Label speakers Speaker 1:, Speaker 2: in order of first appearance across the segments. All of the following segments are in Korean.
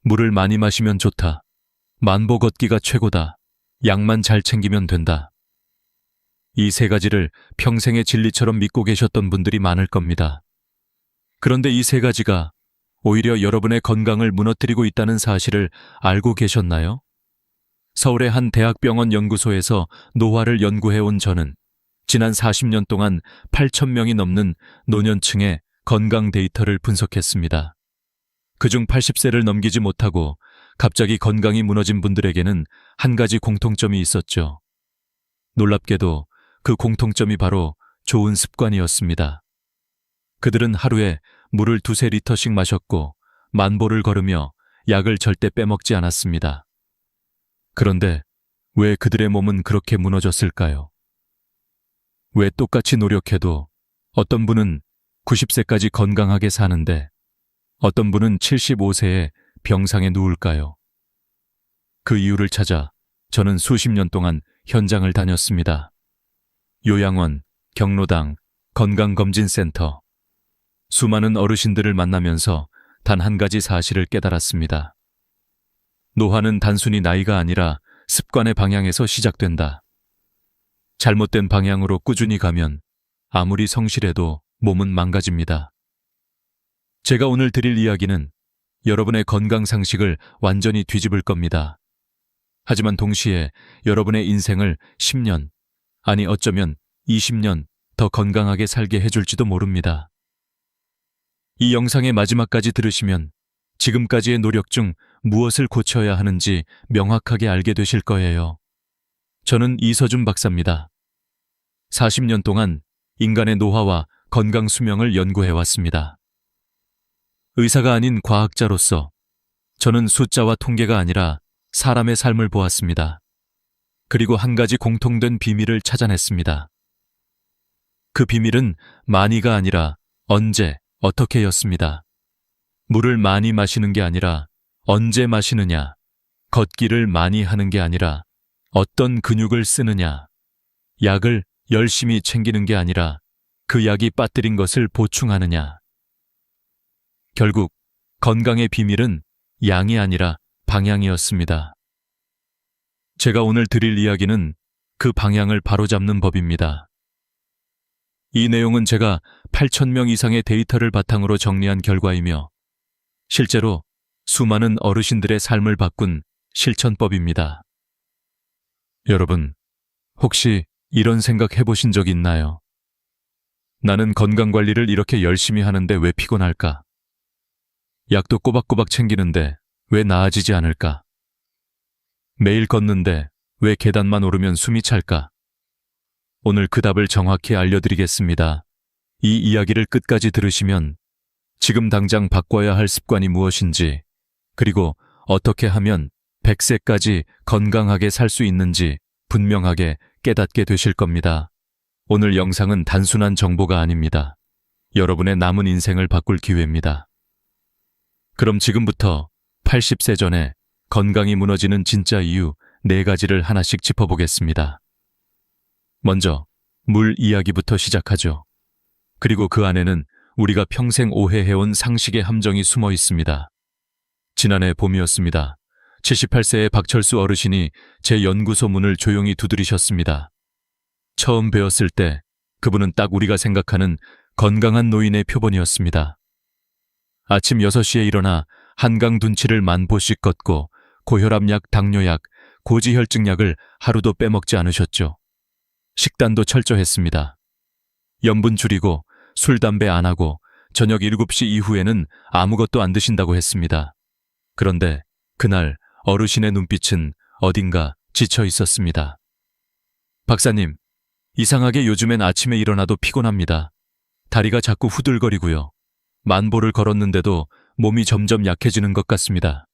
Speaker 1: 물을 많이 마시면 좋다. 만보 걷기가 최고다. 약만 잘 챙기면 된다. 이 세 가지를 평생의 진리처럼 믿고 계셨던 분들이 많을 겁니다. 그런데 이 세 가지가 오히려 여러분의 건강을 무너뜨리고 있다는 사실을 알고 계셨나요? 서울의 한 대학병원 연구소에서 노화를 연구해온 저는 지난 40년 동안 8,000명이 넘는 노년층의 건강 데이터를 분석했습니다. 그중 80세를 넘기지 못하고 갑자기 건강이 무너진 분들에게는 한 가지 공통점이 있었죠. 놀랍게도 그 공통점이 바로 좋은 습관이었습니다. 그들은 하루에 물을 2~3리터씩 마셨고 만보를 걸으며 약을 절대 빼먹지 않았습니다. 그런데 왜 그들의 몸은 그렇게 무너졌을까요? 왜 똑같이 노력해도 어떤 분은 90세까지 건강하게 사는데 어떤 분은 75세에 병상에 누울까요? 그 이유를 찾아 저는 수십 년 동안 현장을 다녔습니다. 요양원, 경로당, 건강검진센터. 수많은 어르신들을 만나면서 단 한 가지 사실을 깨달았습니다. 노화는 단순히 나이가 아니라 습관의 방향에서 시작된다. 잘못된 방향으로 꾸준히 가면 아무리 성실해도 몸은 망가집니다. 제가 오늘 드릴 이야기는 여러분의 건강 상식을 완전히 뒤집을 겁니다. 하지만 동시에 여러분의 인생을 10년, 아니 어쩌면 20년 더 건강하게 살게 해줄지도 모릅니다. 이 영상의 마지막까지 들으시면 지금까지의 노력 중 무엇을 고쳐야 하는지 명확하게 알게 되실 거예요. 저는 이서준 박사입니다. 40년 동안 인간의 노화와 건강 수명을 연구해왔습니다. 의사가 아닌 과학자로서 저는 숫자와 통계가 아니라 사람의 삶을 보았습니다. 그리고 한 가지 공통된 비밀을 찾아냈습니다. 그 비밀은 많이가 아니라 언제, 어떻게였습니다. 물을 많이 마시는 게 아니라 언제 마시느냐, 걷기를 많이 하는 게 아니라 어떤 근육을 쓰느냐, 약을 열심히 챙기는 게 아니라 그 약이 빠뜨린 것을 보충하느냐. 결국 건강의 비밀은 양이 아니라 방향이었습니다. 제가 오늘 드릴 이야기는 그 방향을 바로잡는 법입니다. 이 내용은 제가 8,000명 이상의 데이터를 바탕으로 정리한 결과이며 실제로 수많은 어르신들의 삶을 바꾼 실천법입니다. 여러분, 혹시 이런 생각 해보신 적 있나요? 나는 건강관리를 이렇게 열심히 하는데 왜 피곤할까? 약도 꼬박꼬박 챙기는데 왜 나아지지 않을까? 매일 걷는데 왜 계단만 오르면 숨이 찰까? 오늘 그 답을 정확히 알려드리겠습니다. 이 이야기를 끝까지 들으시면 지금 당장 바꿔야 할 습관이 무엇인지, 그리고 어떻게 하면 100세까지 건강하게 살 수 있는지 분명하게 깨닫게 되실 겁니다. 오늘 영상은 단순한 정보가 아닙니다. 여러분의 남은 인생을 바꿀 기회입니다. 그럼 지금부터 80세 전에 건강이 무너지는 진짜 이유 4가지를 하나씩 짚어보겠습니다. 먼저 물 이야기부터 시작하죠. 그리고 그 안에는 우리가 평생 오해해온 상식의 함정이 숨어 있습니다. 지난해 봄이었습니다. 78세의 박철수 어르신이 제 연구소 문을 조용히 두드리셨습니다. 처음 뵈었을 때 그분은 딱 우리가 생각하는 건강한 노인의 표본이었습니다. 아침 6시에 일어나 한강 둔치를 만보씩 걷고 고혈압약, 당뇨약, 고지혈증약을 하루도 빼먹지 않으셨죠. 식단도 철저했습니다. 염분 줄이고 술, 담배 안 하고 저녁 7시 이후에는 아무것도 안 드신다고 했습니다. 그런데 그날 어르신의 눈빛은 어딘가 지쳐 있었습니다. 박사님, 이상하게 요즘엔 아침에 일어나도 피곤합니다. 다리가 자꾸 후들거리고요. 만보를 걸었는데도 몸이 점점 약해지는 것 같습니다.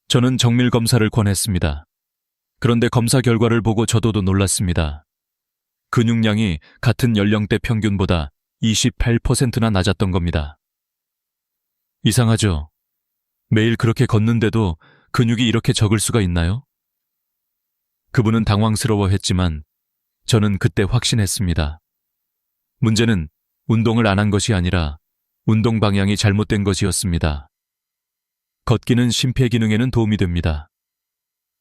Speaker 1: 저는 정밀 검사를 권했습니다. 그런데 검사 결과를 보고 저도 놀랐습니다. 근육량이 같은 연령대 평균보다 28%나 낮았던 겁니다. 이상하죠? 매일 그렇게 걷는데도 근육이 이렇게 적을 수가 있나요? 그분은 당황스러워했지만 저는 그때 확신했습니다. 문제는 운동을 안 한 것이 아니라 운동 방향이 잘못된 것이었습니다. 걷기는 심폐기능에는 도움이 됩니다.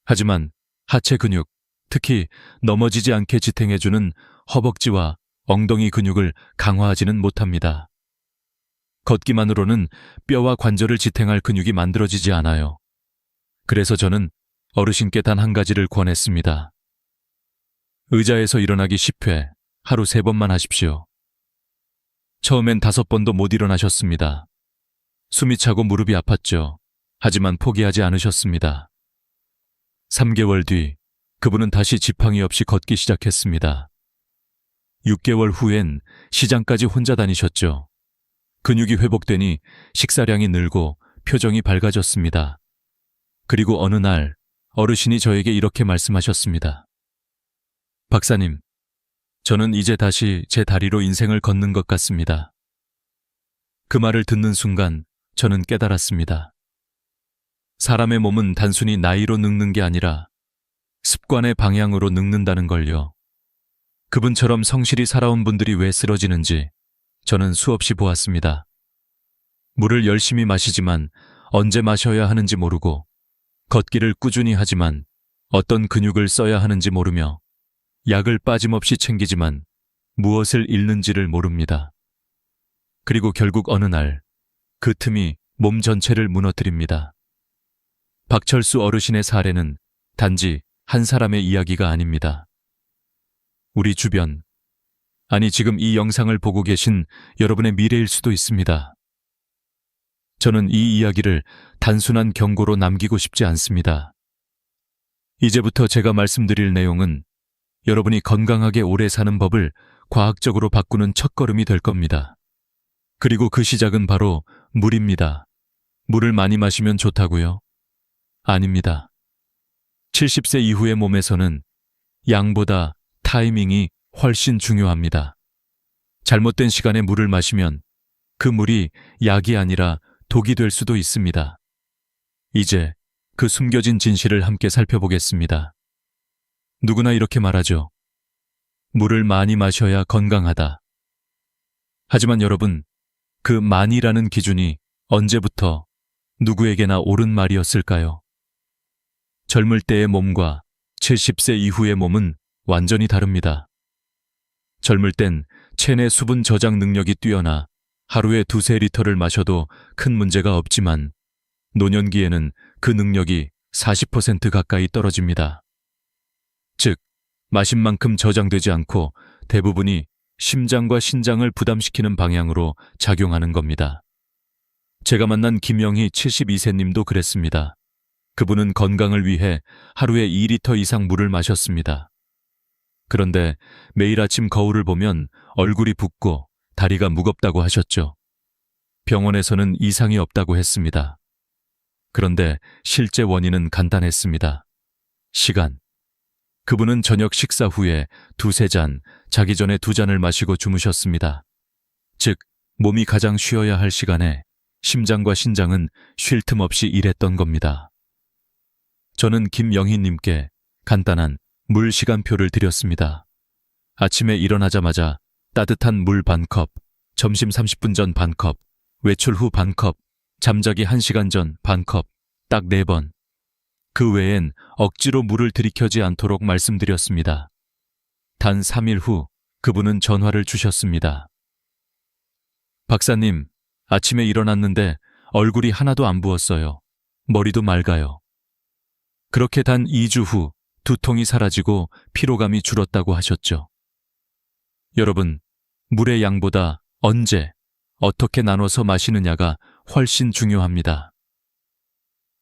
Speaker 1: 하지만 하체 근육, 특히 넘어지지 않게 지탱해주는 허벅지와 엉덩이 근육을 강화하지는 못합니다. 걷기만으로는 뼈와 관절을 지탱할 근육이 만들어지지 않아요. 그래서 저는 어르신께 단 한 가지를 권했습니다. 의자에서 일어나기 10회, 하루 3번만 하십시오. 처음엔 5번도 못 일어나셨습니다. 숨이 차고 무릎이 아팠죠. 하지만 포기하지 않으셨습니다. 3개월 뒤 그분은 다시 지팡이 없이 걷기 시작했습니다. 6개월 후엔 시장까지 혼자 다니셨죠. 근육이 회복되니 식사량이 늘고 표정이 밝아졌습니다. 그리고 어느 날 어르신이 저에게 이렇게 말씀하셨습니다. 박사님, 저는 이제 다시 제 다리로 인생을 걷는 것 같습니다. 그 말을 듣는 순간 저는 깨달았습니다. 사람의 몸은 단순히 나이로 늙는 게 아니라 습관의 방향으로 늙는다는 걸요. 그분처럼 성실히 살아온 분들이 왜 쓰러지는지 저는 수없이 보았습니다. 물을 열심히 마시지만 언제 마셔야 하는지 모르고, 걷기를 꾸준히 하지만 어떤 근육을 써야 하는지 모르며, 약을 빠짐없이 챙기지만 무엇을 잃는지를 모릅니다. 그리고 결국 어느 날 그 틈이 몸 전체를 무너뜨립니다. 박철수 어르신의 사례는 단지 한 사람의 이야기가 아닙니다. 우리 주변, 아니 지금 이 영상을 보고 계신 여러분의 미래일 수도 있습니다. 저는 이 이야기를 단순한 경고로 남기고 싶지 않습니다. 이제부터 제가 말씀드릴 내용은 여러분이 건강하게 오래 사는 법을 과학적으로 바꾸는 첫걸음이 될 겁니다. 그리고 그 시작은 바로 물입니다. 물을 많이 마시면 좋다고요? 아닙니다. 70세 이후의 몸에서는 양보다 타이밍이 훨씬 중요합니다. 잘못된 시간에 물을 마시면 그 물이 약이 아니라 독이 될 수도 있습니다. 이제 그 숨겨진 진실을 함께 살펴보겠습니다. 누구나 이렇게 말하죠. 물을 많이 마셔야 건강하다. 하지만 여러분, 그 많이라는 기준이 언제부터 누구에게나 옳은 말이었을까요? 젊을 때의 몸과 70세 이후의 몸은 완전히 다릅니다. 젊을 땐 체내 수분 저장 능력이 뛰어나 하루에 2-3리터를 마셔도 큰 문제가 없지만 노년기에는 그 능력이 40% 가까이 떨어집니다. 즉, 마신 만큼 저장되지 않고 대부분이 심장과 신장을 부담시키는 방향으로 작용하는 겁니다. 제가 만난 김영희 72세님도 그랬습니다. 그분은 건강을 위해 하루에 2리터 이상 물을 마셨습니다. 그런데 매일 아침 거울을 보면 얼굴이 붓고 다리가 무겁다고 하셨죠. 병원에서는 이상이 없다고 했습니다. 그런데 실제 원인은 간단했습니다. 시간. 그분은 저녁 식사 후에 2-3잔, 자기 전에 2잔을 마시고 주무셨습니다. 즉, 몸이 가장 쉬어야 할 시간에 심장과 신장은 쉴 틈 없이 일했던 겁니다. 저는 김영희님께 간단한 물 시간표를 드렸습니다. 아침에 일어나자마자 따뜻한 물 반컵, 점심 30분 전 반컵, 외출 후 반컵, 잠자기 1시간 전 반컵, 딱 4번. 그 외엔 억지로 물을 들이켜지 않도록 말씀드렸습니다. 단 3일 후 그분은 전화를 주셨습니다. 박사님, 아침에 일어났는데 얼굴이 하나도 안 부었어요. 머리도 맑아요. 그렇게 단 2주 후 두통이 사라지고 피로감이 줄었다고 하셨죠. 여러분, 물의 양보다 언제, 어떻게 나눠서 마시느냐가 훨씬 중요합니다.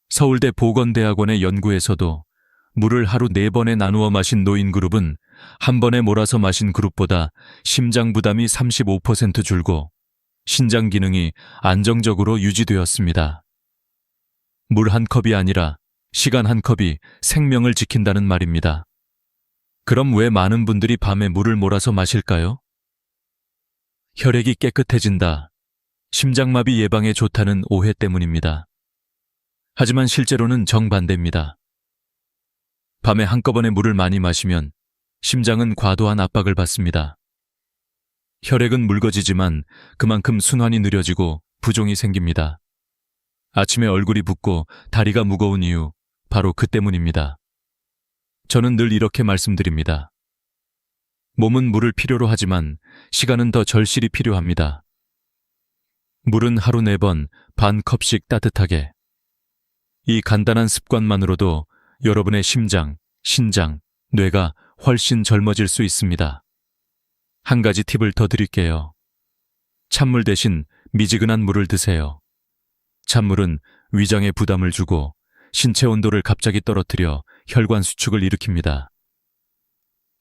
Speaker 1: 서울대 보건대학원의 연구에서도 물을 하루 4번에 나누어 마신 노인 그룹은 한 번에 몰아서 마신 그룹보다 심장 부담이 35% 줄고 신장 기능이 안정적으로 유지되었습니다. 물 한 컵이 아니라 시간 한 컵이 생명을 지킨다는 말입니다. 그럼 왜 많은 분들이 밤에 물을 몰아서 마실까요? 혈액이 깨끗해진다, 심장마비 예방에 좋다는 오해 때문입니다. 하지만 실제로는 정반대입니다. 밤에 한꺼번에 물을 많이 마시면 심장은 과도한 압박을 받습니다. 혈액은 묽어지지만 그만큼 순환이 느려지고 부종이 생깁니다. 아침에 얼굴이 붓고 다리가 무거운 이유, 바로 그 때문입니다. 저는 늘 이렇게 말씀드립니다. 몸은 물을 필요로 하지만 시간은 더 절실히 필요합니다. 물은 하루 4번 반 컵씩 따뜻하게. 이 간단한 습관만으로도 여러분의 심장, 신장, 뇌가 훨씬 젊어질 수 있습니다. 한 가지 팁을 더 드릴게요. 찬물 대신 미지근한 물을 드세요. 찬물은 위장에 부담을 주고 신체 온도를 갑자기 떨어뜨려 혈관 수축을 일으킵니다.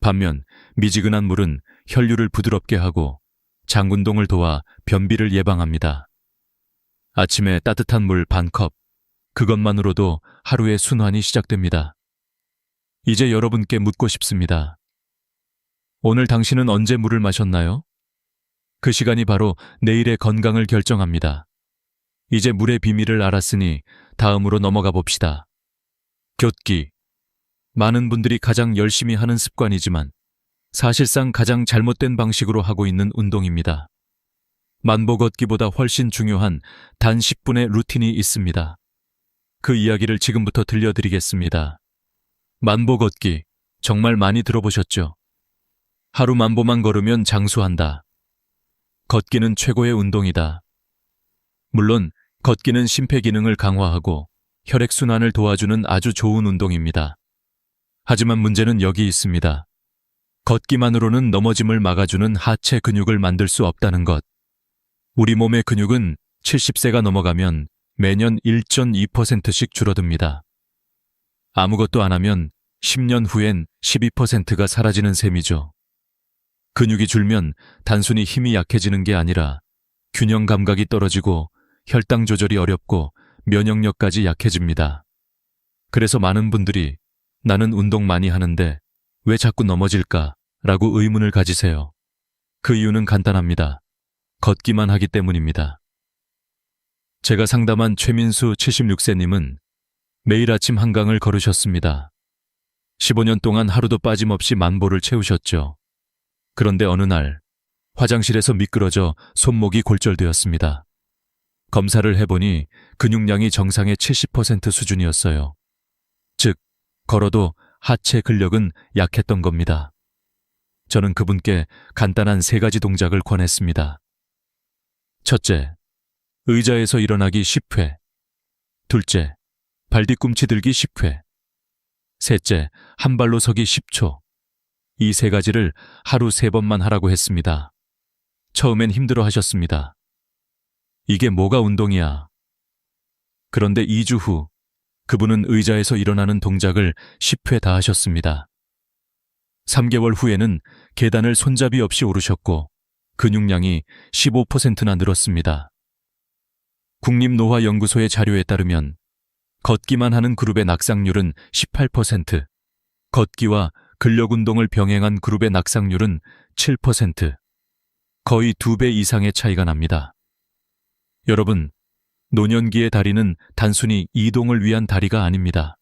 Speaker 1: 반면 미지근한 물은 혈류를 부드럽게 하고 장 운동을 도와 변비를 예방합니다. 아침에 따뜻한 물 반 컵, 그것만으로도 하루의 순환이 시작됩니다. 이제 여러분께 묻고 싶습니다. 오늘 당신은 언제 물을 마셨나요? 그 시간이 바로 내일의 건강을 결정합니다. 이제 물의 비밀을 알았으니 다음으로 넘어가 봅시다. 걷기. 많은 분들이 가장 열심히 하는 습관이지만 사실상 가장 잘못된 방식으로 하고 있는 운동입니다. 만보 걷기보다 훨씬 중요한 단 10분의 루틴이 있습니다. 그 이야기를 지금부터 들려드리겠습니다. 만보 걷기, 정말 많이 들어보셨죠? 하루 만보만 걸으면 장수한다. 걷기는 최고의 운동이다. 물론 걷기는 심폐기능을 강화하고 혈액순환을 도와주는 아주 좋은 운동입니다. 하지만 문제는 여기 있습니다. 걷기만으로는 넘어짐을 막아주는 하체 근육을 만들 수 없다는 것. 우리 몸의 근육은 70세가 넘어가면 매년 1.2%씩 줄어듭니다. 아무것도 안 하면 10년 후엔 12%가 사라지는 셈이죠. 근육이 줄면 단순히 힘이 약해지는 게 아니라 균형 감각이 떨어지고 혈당 조절이 어렵고 면역력까지 약해집니다. 그래서 많은 분들이 나는 운동 많이 하는데 왜 자꾸 넘어질까? 라고 의문을 가지세요. 그 이유는 간단합니다. 걷기만 하기 때문입니다. 제가 상담한 최민수 76세님은 매일 아침 한강을 걸으셨습니다. 15년 동안 하루도 빠짐없이 만보를 채우셨죠. 그런데 어느 날 화장실에서 미끄러져 손목이 골절되었습니다. 검사를 해보니 근육량이 정상의 70% 수준이었어요. 즉, 걸어도 하체 근력은 약했던 겁니다. 저는 그분께 간단한 3가지 동작을 권했습니다. 첫째, 의자에서 일어나기 10회. 둘째, 발뒤꿈치 들기 10회. 셋째, 한 발로 서기 10초. 이 3가지를 하루 3번만 하라고 했습니다. 처음엔 힘들어 하셨습니다. 이게 뭐가 운동이야? 그런데 2주 후, 그분은 의자에서 일어나는 동작을 10회 다 하셨습니다. 3개월 후에는 계단을 손잡이 없이 오르셨고 근육량이 15%나 늘었습니다. 국립노화연구소의 자료에 따르면 걷기만 하는 그룹의 낙상률은 18%, 걷기와 근력운동을 병행한 그룹의 낙상률은 7%, 거의 2배 이상의 차이가 납니다. 여러분, 노년기의 다리는 단순히 이동을 위한 다리가 아닙니다.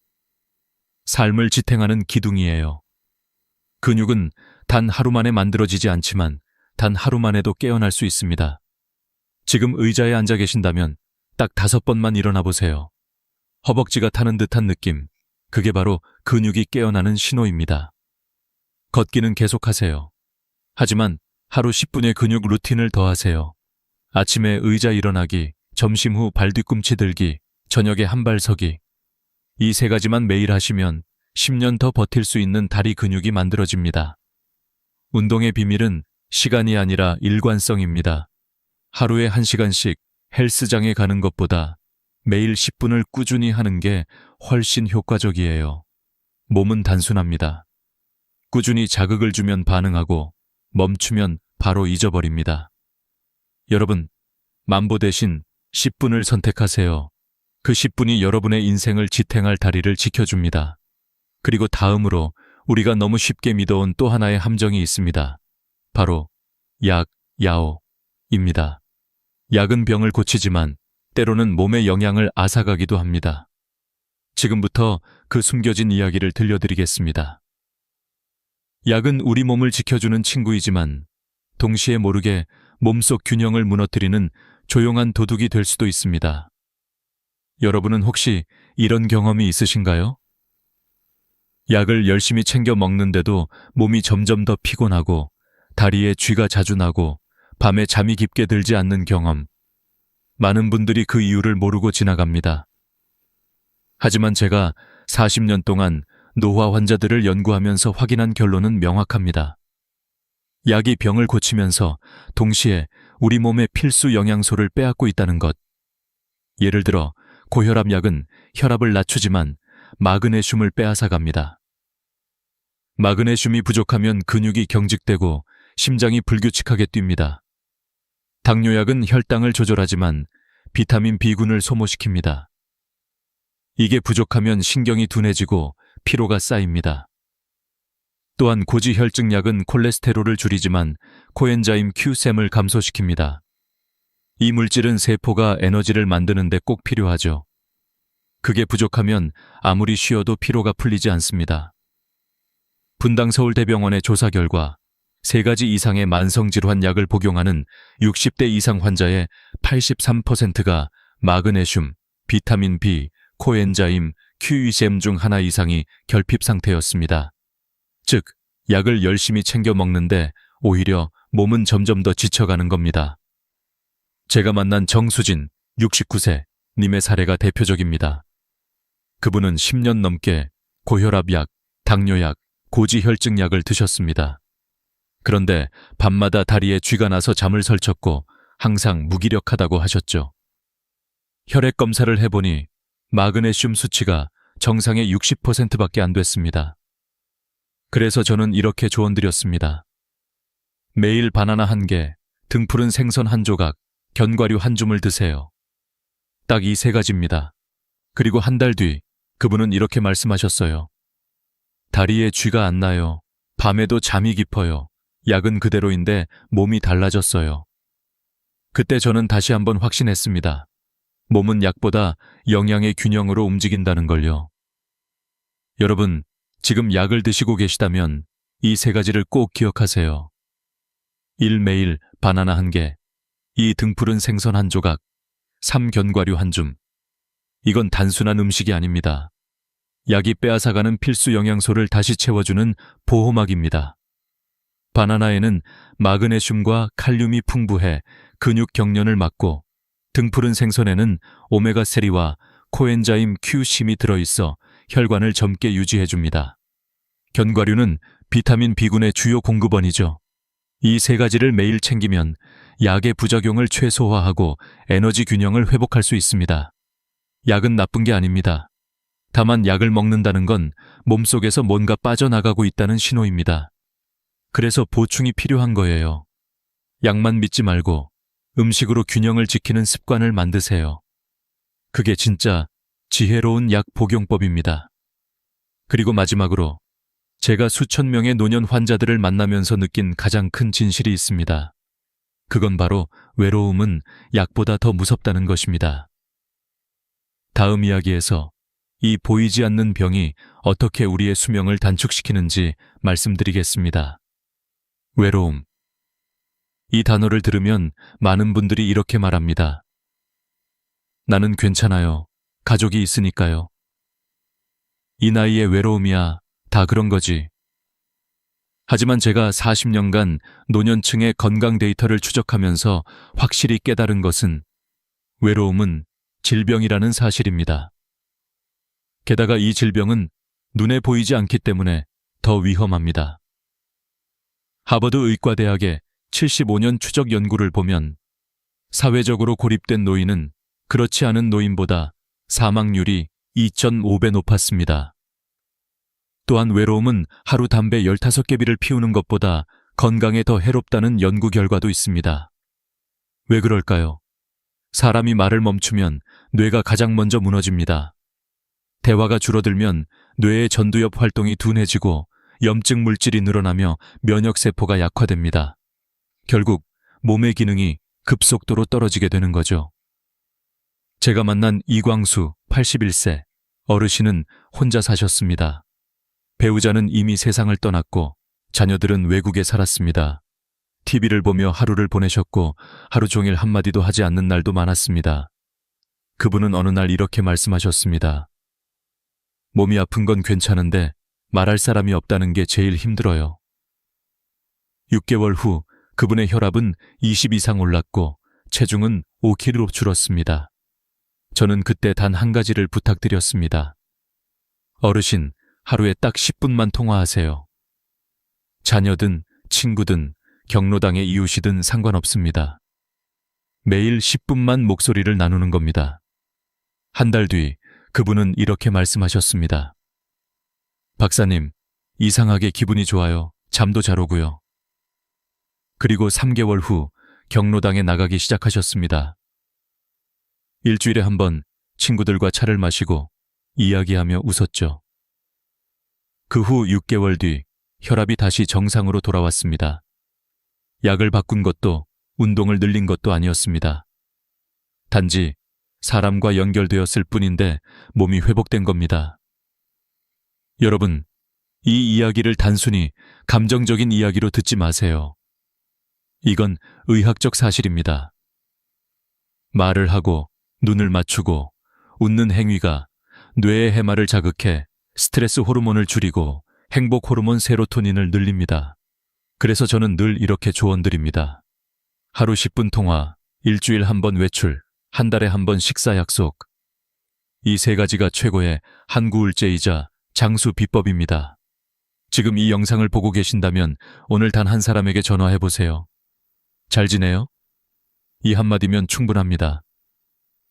Speaker 1: 삶을 지탱하는 기둥이에요. 근육은 단 하루 만에 만들어지지 않지만 단 하루 만에도 깨어날 수 있습니다. 지금 의자에 앉아 계신다면 딱 5번만 일어나 보세요. 허벅지가 타는 듯한 느낌, 그게 바로 근육이 깨어나는 신호입니다. 걷기는 계속하세요. 하지만 하루 10분의 근육 루틴을 더하세요. 아침에 의자 일어나기, 점심 후 발뒤꿈치 들기, 저녁에 한 발 서기. 이 3가지만 매일 하시면 10년 더 버틸 수 있는 다리 근육이 만들어집니다. 운동의 비밀은 시간이 아니라 일관성입니다. 하루에 1시간씩 헬스장에 가는 것보다 매일 10분을 꾸준히 하는 게 훨씬 효과적이에요. 몸은 단순합니다. 꾸준히 자극을 주면 반응하고 멈추면 바로 잊어버립니다. 여러분, 만보 대신 10분을 선택하세요. 그 10분이 여러분의 인생을 지탱할 다리를 지켜줍니다. 그리고 다음으로 우리가 너무 쉽게 믿어온 또 하나의 함정이 있습니다. 바로 약, 야오입니다. 약은 병을 고치지만 때로는 몸의 영양을 앗아가기도 합니다. 지금부터 그 숨겨진 이야기를 들려드리겠습니다. 약은 우리 몸을 지켜주는 친구이지만 동시에 모르게 몸속 균형을 무너뜨리는 조용한 도둑이 될 수도 있습니다. 여러분은 혹시 이런 경험이 있으신가요? 약을 열심히 챙겨 먹는데도 몸이 점점 더 피곤하고 다리에 쥐가 자주 나고 밤에 잠이 깊게 들지 않는 경험. 많은 분들이 그 이유를 모르고 지나갑니다. 하지만 제가 40년 동안 노화 환자들을 연구하면서 확인한 결론은 명확합니다. 약이 병을 고치면서 동시에 우리 몸의 필수 영양소를 빼앗고 있다는 것. 예를 들어 고혈압 약은 혈압을 낮추지만 마그네슘을 빼앗아 갑니다. 마그네슘이 부족하면 근육이 경직되고 심장이 불규칙하게 뜁니다. 당뇨약은 혈당을 조절하지만 비타민 B군을 소모시킵니다. 이게 부족하면 신경이 둔해지고 피로가 쌓입니다. 또한 고지혈증약은 콜레스테롤을 줄이지만 코엔자임 Q-셈을 감소시킵니다. 이 물질은 세포가 에너지를 만드는데 꼭 필요하죠. 그게 부족하면 아무리 쉬어도 피로가 풀리지 않습니다. 분당 서울대병원의 조사 결과 3가지 이상의 만성질환 약을 복용하는 60대 이상 환자의 83%가 마그네슘, 비타민 B, 코엔자임, Q-셈 중 하나 이상이 결핍 상태였습니다. 즉, 약을 열심히 챙겨 먹는데 오히려 몸은 점점 더 지쳐가는 겁니다. 제가 만난 정수진, 69세, 님의 사례가 대표적입니다. 그분은 10년 넘게 고혈압약, 당뇨약, 고지혈증약을 드셨습니다. 그런데 밤마다 다리에 쥐가 나서 잠을 설쳤고 항상 무기력하다고 하셨죠. 혈액 검사를 해보니 마그네슘 수치가 정상의 60%밖에 안 됐습니다. 그래서 저는 이렇게 조언드렸습니다. 매일 바나나 1개, 등푸른 생선 1조각, 견과류 1줌을 드세요. 딱 이 3가지입니다. 그리고 한 달 뒤 그분은 이렇게 말씀하셨어요. 다리에 쥐가 안 나요. 밤에도 잠이 깊어요. 약은 그대로인데 몸이 달라졌어요. 그때 저는 다시 한번 확신했습니다. 몸은 약보다 영양의 균형으로 움직인다는 걸요. 여러분, 지금 약을 드시고 계시다면 이 3가지를 꼭 기억하세요. 1. 매일 바나나 1개, 2. 등푸른 생선 1조각, 3. 견과류 1줌. 이건 단순한 음식이 아닙니다. 약이 빼앗아가는 필수 영양소를 다시 채워주는 보호막입니다. 바나나에는 마그네슘과 칼륨이 풍부해 근육 경련을 막고 등푸른 생선에는 오메가3와 코엔자임 Q심이 들어있어 혈관을 젊게 유지해줍니다. 견과류는 비타민 B군의 주요 공급원이죠. 이 3가지를 매일 챙기면 약의 부작용을 최소화하고 에너지 균형을 회복할 수 있습니다. 약은 나쁜 게 아닙니다. 다만 약을 먹는다는 건 몸속에서 뭔가 빠져나가고 있다는 신호입니다. 그래서 보충이 필요한 거예요. 약만 믿지 말고 음식으로 균형을 지키는 습관을 만드세요. 그게 진짜 지혜로운 약 복용법입니다. 그리고 마지막으로 제가 수천 명의 노년 환자들을 만나면서 느낀 가장 큰 진실이 있습니다. 그건 바로 외로움은 약보다 더 무섭다는 것입니다. 다음 이야기에서 이 보이지 않는 병이 어떻게 우리의 수명을 단축시키는지 말씀드리겠습니다. 외로움. 이 단어를 들으면 많은 분들이 이렇게 말합니다. 나는 괜찮아요. 가족이 있으니까요. 이 나이에 외로움이야. 다 그런 거지. 하지만 제가 40년간 노년층의 건강 데이터를 추적하면서 확실히 깨달은 것은 외로움은 질병이라는 사실입니다. 게다가 이 질병은 눈에 보이지 않기 때문에 더 위험합니다. 하버드 의과대학의 75년 추적 연구를 보면 사회적으로 고립된 노인은 그렇지 않은 노인보다 사망률이 2.5배 높았습니다. 또한 외로움은 하루 담배 15개비를 피우는 것보다 건강에 더 해롭다는 연구 결과도 있습니다. 왜 그럴까요? 사람이 말을 멈추면 뇌가 가장 먼저 무너집니다. 대화가 줄어들면 뇌의 전두엽 활동이 둔해지고 염증 물질이 늘어나며 면역세포가 약화됩니다. 결국 몸의 기능이 급속도로 떨어지게 되는 거죠. 제가 만난 이광수 81세 어르신은 혼자 사셨습니다. 배우자는 이미 세상을 떠났고 자녀들은 외국에 살았습니다. TV를 보며 하루를 보내셨고 하루 종일 한마디도 하지 않는 날도 많았습니다. 그분은 어느 날 이렇게 말씀하셨습니다. 몸이 아픈 건 괜찮은데 말할 사람이 없다는 게 제일 힘들어요. 6개월 후 그분의 혈압은 20 이상 올랐고 체중은 5kg 줄었습니다. 저는 그때 단 한 가지를 부탁드렸습니다. 어르신, 하루에 딱 10분만 통화하세요. 자녀든 친구든 경로당의 이웃이든 상관없습니다. 매일 10분만 목소리를 나누는 겁니다. 한 달 뒤 그분은 이렇게 말씀하셨습니다. 박사님, 이상하게 기분이 좋아요. 잠도 잘 오고요. 그리고 3개월 후 경로당에 나가기 시작하셨습니다. 일주일에 한 번 친구들과 차를 마시고 이야기하며 웃었죠. 그 후 6개월 뒤 혈압이 다시 정상으로 돌아왔습니다. 약을 바꾼 것도 운동을 늘린 것도 아니었습니다. 단지 사람과 연결되었을 뿐인데 몸이 회복된 겁니다. 여러분, 이 이야기를 단순히 감정적인 이야기로 듣지 마세요. 이건 의학적 사실입니다. 말을 하고 눈을 맞추고 웃는 행위가 뇌의 해마를 자극해 스트레스 호르몬을 줄이고 행복 호르몬 세로토닌을 늘립니다. 그래서 저는 늘 이렇게 조언드립니다. 하루 10분 통화, 일주일 한 번 외출, 한 달에 한 번 식사 약속. 이 세 가지가 최고의 한구울제이자 장수 비법입니다. 지금 이 영상을 보고 계신다면 오늘 단 한 사람에게 전화해보세요. 잘 지내요? 이 한마디면 충분합니다.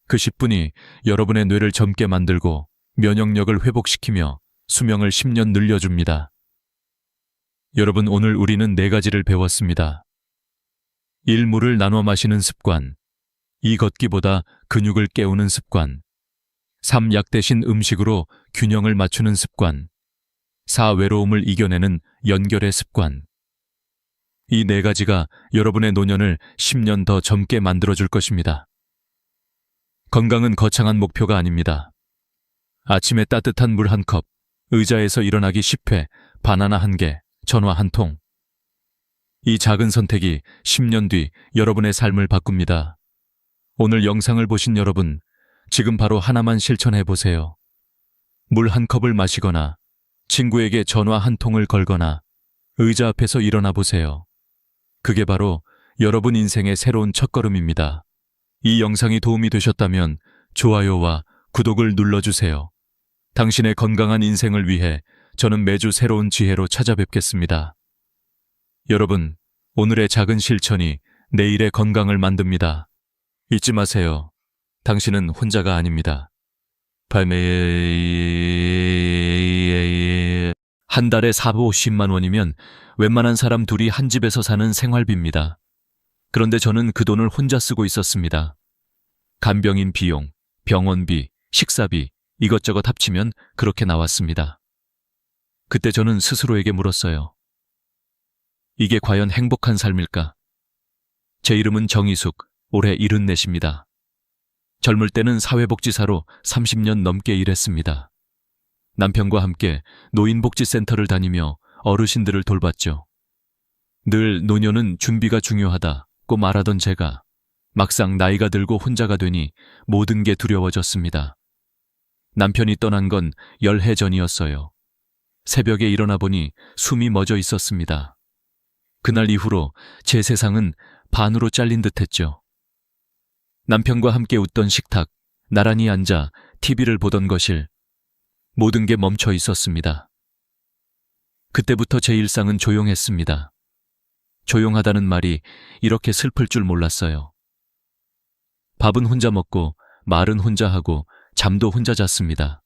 Speaker 1: 그 10분이 여러분의 뇌를 젊게 만들고 면역력을 회복시키며 수명을 10년 늘려줍니다. 여러분, 오늘 우리는 4가지를 배웠습니다. 1. 물을 나눠 마시는 습관. 2. 걷기보다 근육을 깨우는 습관. 3. 약 대신 음식으로 균형을 맞추는 습관. 4. 외로움을 이겨내는 연결의 습관. 이 4가지가 여러분의 노년을 10년 더 젊게 만들어줄 것입니다. 건강은 거창한 목표가 아닙니다. 아침에 따뜻한 물 한 컵, 의자에서 일어나기 10회, 바나나 1개, 전화 1통. 이 작은 선택이 10년 뒤 여러분의 삶을 바꿉니다. 오늘 영상을 보신 여러분, 지금 바로 하나만 실천해 보세요. 물 한 컵을 마시거나, 친구에게 전화 1통을 걸거나, 의자 앞에서 일어나 보세요. 그게 바로 여러분 인생의 새로운 첫걸음입니다. 이 영상이 도움이 되셨다면 좋아요와 구독을 눌러주세요. 당신의 건강한 인생을 위해 저는 매주 새로운 지혜로 찾아뵙겠습니다. 여러분, 오늘의 작은 실천이 내일의 건강을 만듭니다. 잊지 마세요. 당신은 혼자가 아닙니다. 한 달에 450만 원이면 웬만한 사람 둘이 한 집에서 사는 생활비입니다. 그런데 저는 그 돈을 혼자 쓰고 있었습니다. 간병인 비용, 병원비, 식사비, 이것저것 합치면 그렇게 나왔습니다. 그때 저는 스스로에게 물었어요. 이게 과연 행복한 삶일까? 제 이름은 정희숙, 올해 74입니다. 젊을 때는 사회복지사로 30년 넘게 일했습니다. 남편과 함께 노인복지센터를 다니며 어르신들을 돌봤죠. 늘 노년은 준비가 중요하다고 말하던 제가 막상 나이가 들고 혼자가 되니 모든 게 두려워졌습니다. 남편이 떠난 건 10해 전이었어요. 새벽에 일어나 보니 숨이 멎어 있었습니다. 그날 이후로 제 세상은 반으로 잘린 듯했죠. 남편과 함께 웃던 식탁, 나란히 앉아 TV를 보던 거실, 모든 게 멈춰 있었습니다. 그때부터 제 일상은 조용했습니다. 조용하다는 말이 이렇게 슬플 줄 몰랐어요. 밥은 혼자 먹고 말은 혼자 하고 잠도 혼자 잤습니다.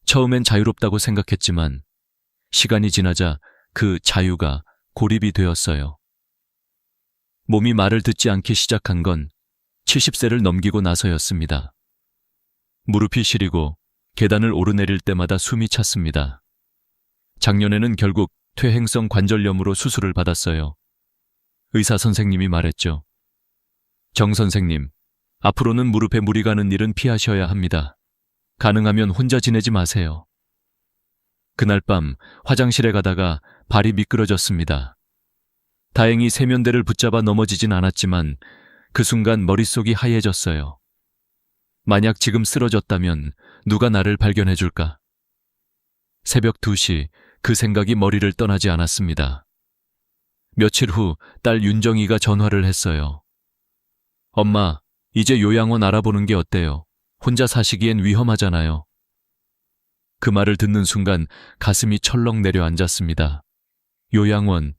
Speaker 1: 처음엔 자유롭다고 생각했지만 시간이 지나자 그 자유가 고립이 되었어요. 몸이 말을 듣지 않기 시작한 건 70세를 넘기고 나서였습니다. 무릎이 시리고 계단을 오르내릴 때마다 숨이 찼습니다. 작년에는 결국 퇴행성 관절염으로 수술을 받았어요. 의사 선생님이 말했죠. 정 선생님, 앞으로는 무릎에 물이 가는 일은 피하셔야 합니다. 가능하면 혼자 지내지 마세요. 그날 밤 화장실에 가다가 발이 미끄러졌습니다. 다행히 세면대를 붙잡아 넘어지진 않았지만 그 순간 머릿속이 하얘졌어요. 만약 지금 쓰러졌다면 누가 나를 발견해 줄까? 새벽 2시 그 생각이 머리를 떠나지 않았습니다. 며칠 후 딸 윤정이가 전화를 했어요. 엄마, 이제 요양원 알아보는 게 어때요? 혼자 사시기엔 위험하잖아요. 그 말을 듣는 순간 가슴이 철렁 내려앉았습니다. 요양원.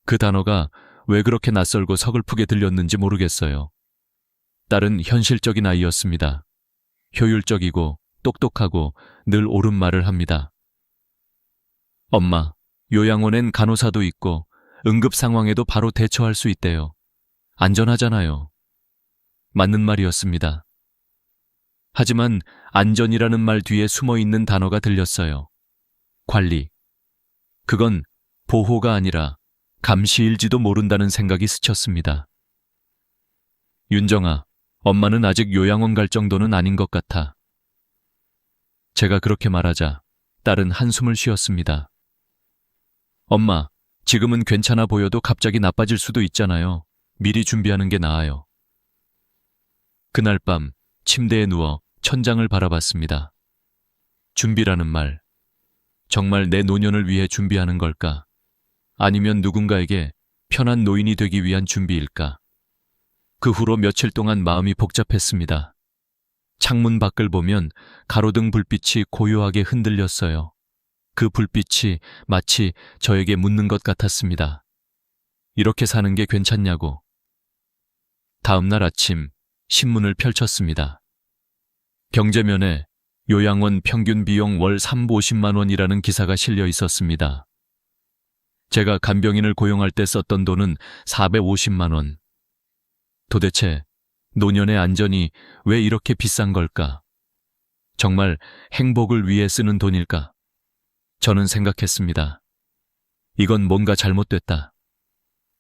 Speaker 1: 그 단어가 왜 그렇게 낯설고 서글프게 들렸는지 모르겠어요. 딸은 현실적인 아이였습니다. 효율적이고 똑똑하고 늘 옳은 말을 합니다. 엄마, 요양원엔 간호사도 있고 응급 상황에도 바로 대처할 수 있대요. 안전하잖아요. 맞는 말이었습니다. 하지만 안전이라는 말 뒤에 숨어 있는 단어가 들렸어요. 관리. 그건 보호가 아니라 감시일지도 모른다는 생각이 스쳤습니다. 윤정아, 엄마는 아직 요양원 갈 정도는 아닌 것 같아. 제가 그렇게 말하자 딸은 한숨을 쉬었습니다. 엄마, 지금은 괜찮아 보여도 갑자기 나빠질 수도 있잖아요. 미리 준비하는 게 나아요. 그날 밤 침대에 누워 천장을 바라봤습니다. 준비라는 말. 정말 내 노년을 위해 준비하는 걸까? 아니면 누군가에게 편한 노인이 되기 위한 준비일까? 그 후로 며칠 동안 마음이 복잡했습니다. 창문 밖을 보면 가로등 불빛이 고요하게 흔들렸어요. 그 불빛이 마치 저에게 묻는 것 같았습니다. 이렇게 사는 게 괜찮냐고. 다음 날 아침 신문을 펼쳤습니다. 경제면에 요양원 평균 비용 월 350만 원이라는 기사가 실려 있었습니다. 제가 간병인을 고용할 때 썼던 돈은 450만 원. 도대체 노년의 안전이 왜 이렇게 비싼 걸까? 정말 행복을 위해 쓰는 돈일까? 저는 생각했습니다. 이건 뭔가 잘못됐다.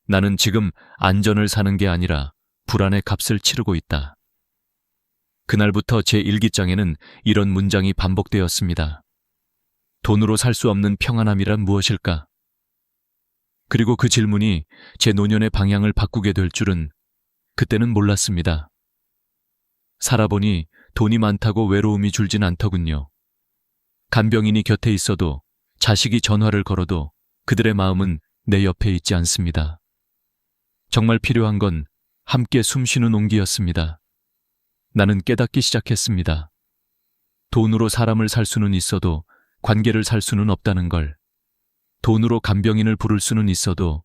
Speaker 1: 나는 지금 안전을 사는 게 아니라 불안의 값을 치르고 있다. 그날부터 제 일기장에는 이런 문장이 반복되었습니다. 돈으로 살 수 없는 평안함이란 무엇일까? 그리고 그 질문이 제 노년의 방향을 바꾸게 될 줄은 그때는 몰랐습니다. 살아보니 돈이 많다고 외로움이 줄진 않더군요. 간병인이 곁에 있어도 자식이 전화를 걸어도 그들의 마음은 내 옆에 있지 않습니다. 정말 필요한 건 함께 숨쉬는 온기였습니다. 나는 깨닫기 시작했습니다. 돈으로 사람을 살 수는 있어도 관계를 살 수는 없다는 걸. 돈으로 간병인을 부를 수는 있어도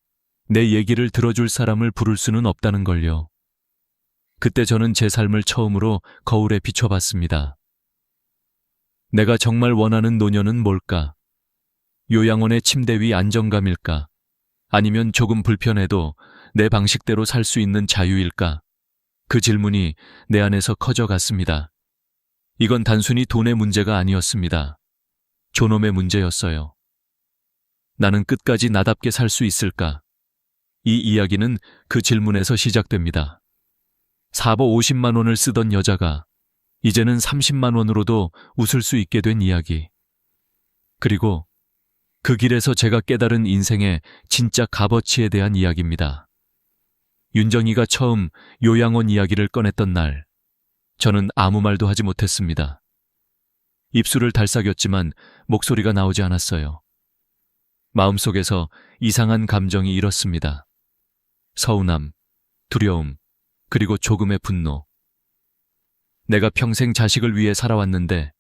Speaker 1: 내 얘기를 들어줄 사람을 부를 수는 없다는 걸요. 그때 저는 제 삶을 처음으로 거울에 비춰봤습니다. 내가 정말 원하는 노년은 뭘까? 요양원의 침대 위 안정감일까? 아니면 조금 불편해도 내 방식대로 살 수 있는 자유일까? 그 질문이 내 안에서 커져갔습니다. 이건 단순히 돈의 문제가 아니었습니다. 존엄의 문제였어요. 나는 끝까지 나답게 살 수 있을까? 이 이야기는 그 질문에서 시작됩니다. 450만 원을 쓰던 여자가 이제는 30만 원으로도 웃을 수 있게 된 이야기. 그리고 그 길에서 제가 깨달은 인생의 진짜 값어치에 대한 이야기입니다. 윤정이가 처음 요양원 이야기를 꺼냈던 날, 저는 아무 말도 하지 못했습니다. 입술을 달싹였지만 목소리가 나오지 않았어요. 마음속에서 이상한 감정이 일었습니다. 서운함, 두려움, 그리고 조금의 분노. 내가 평생 자식을 위해 살아왔는데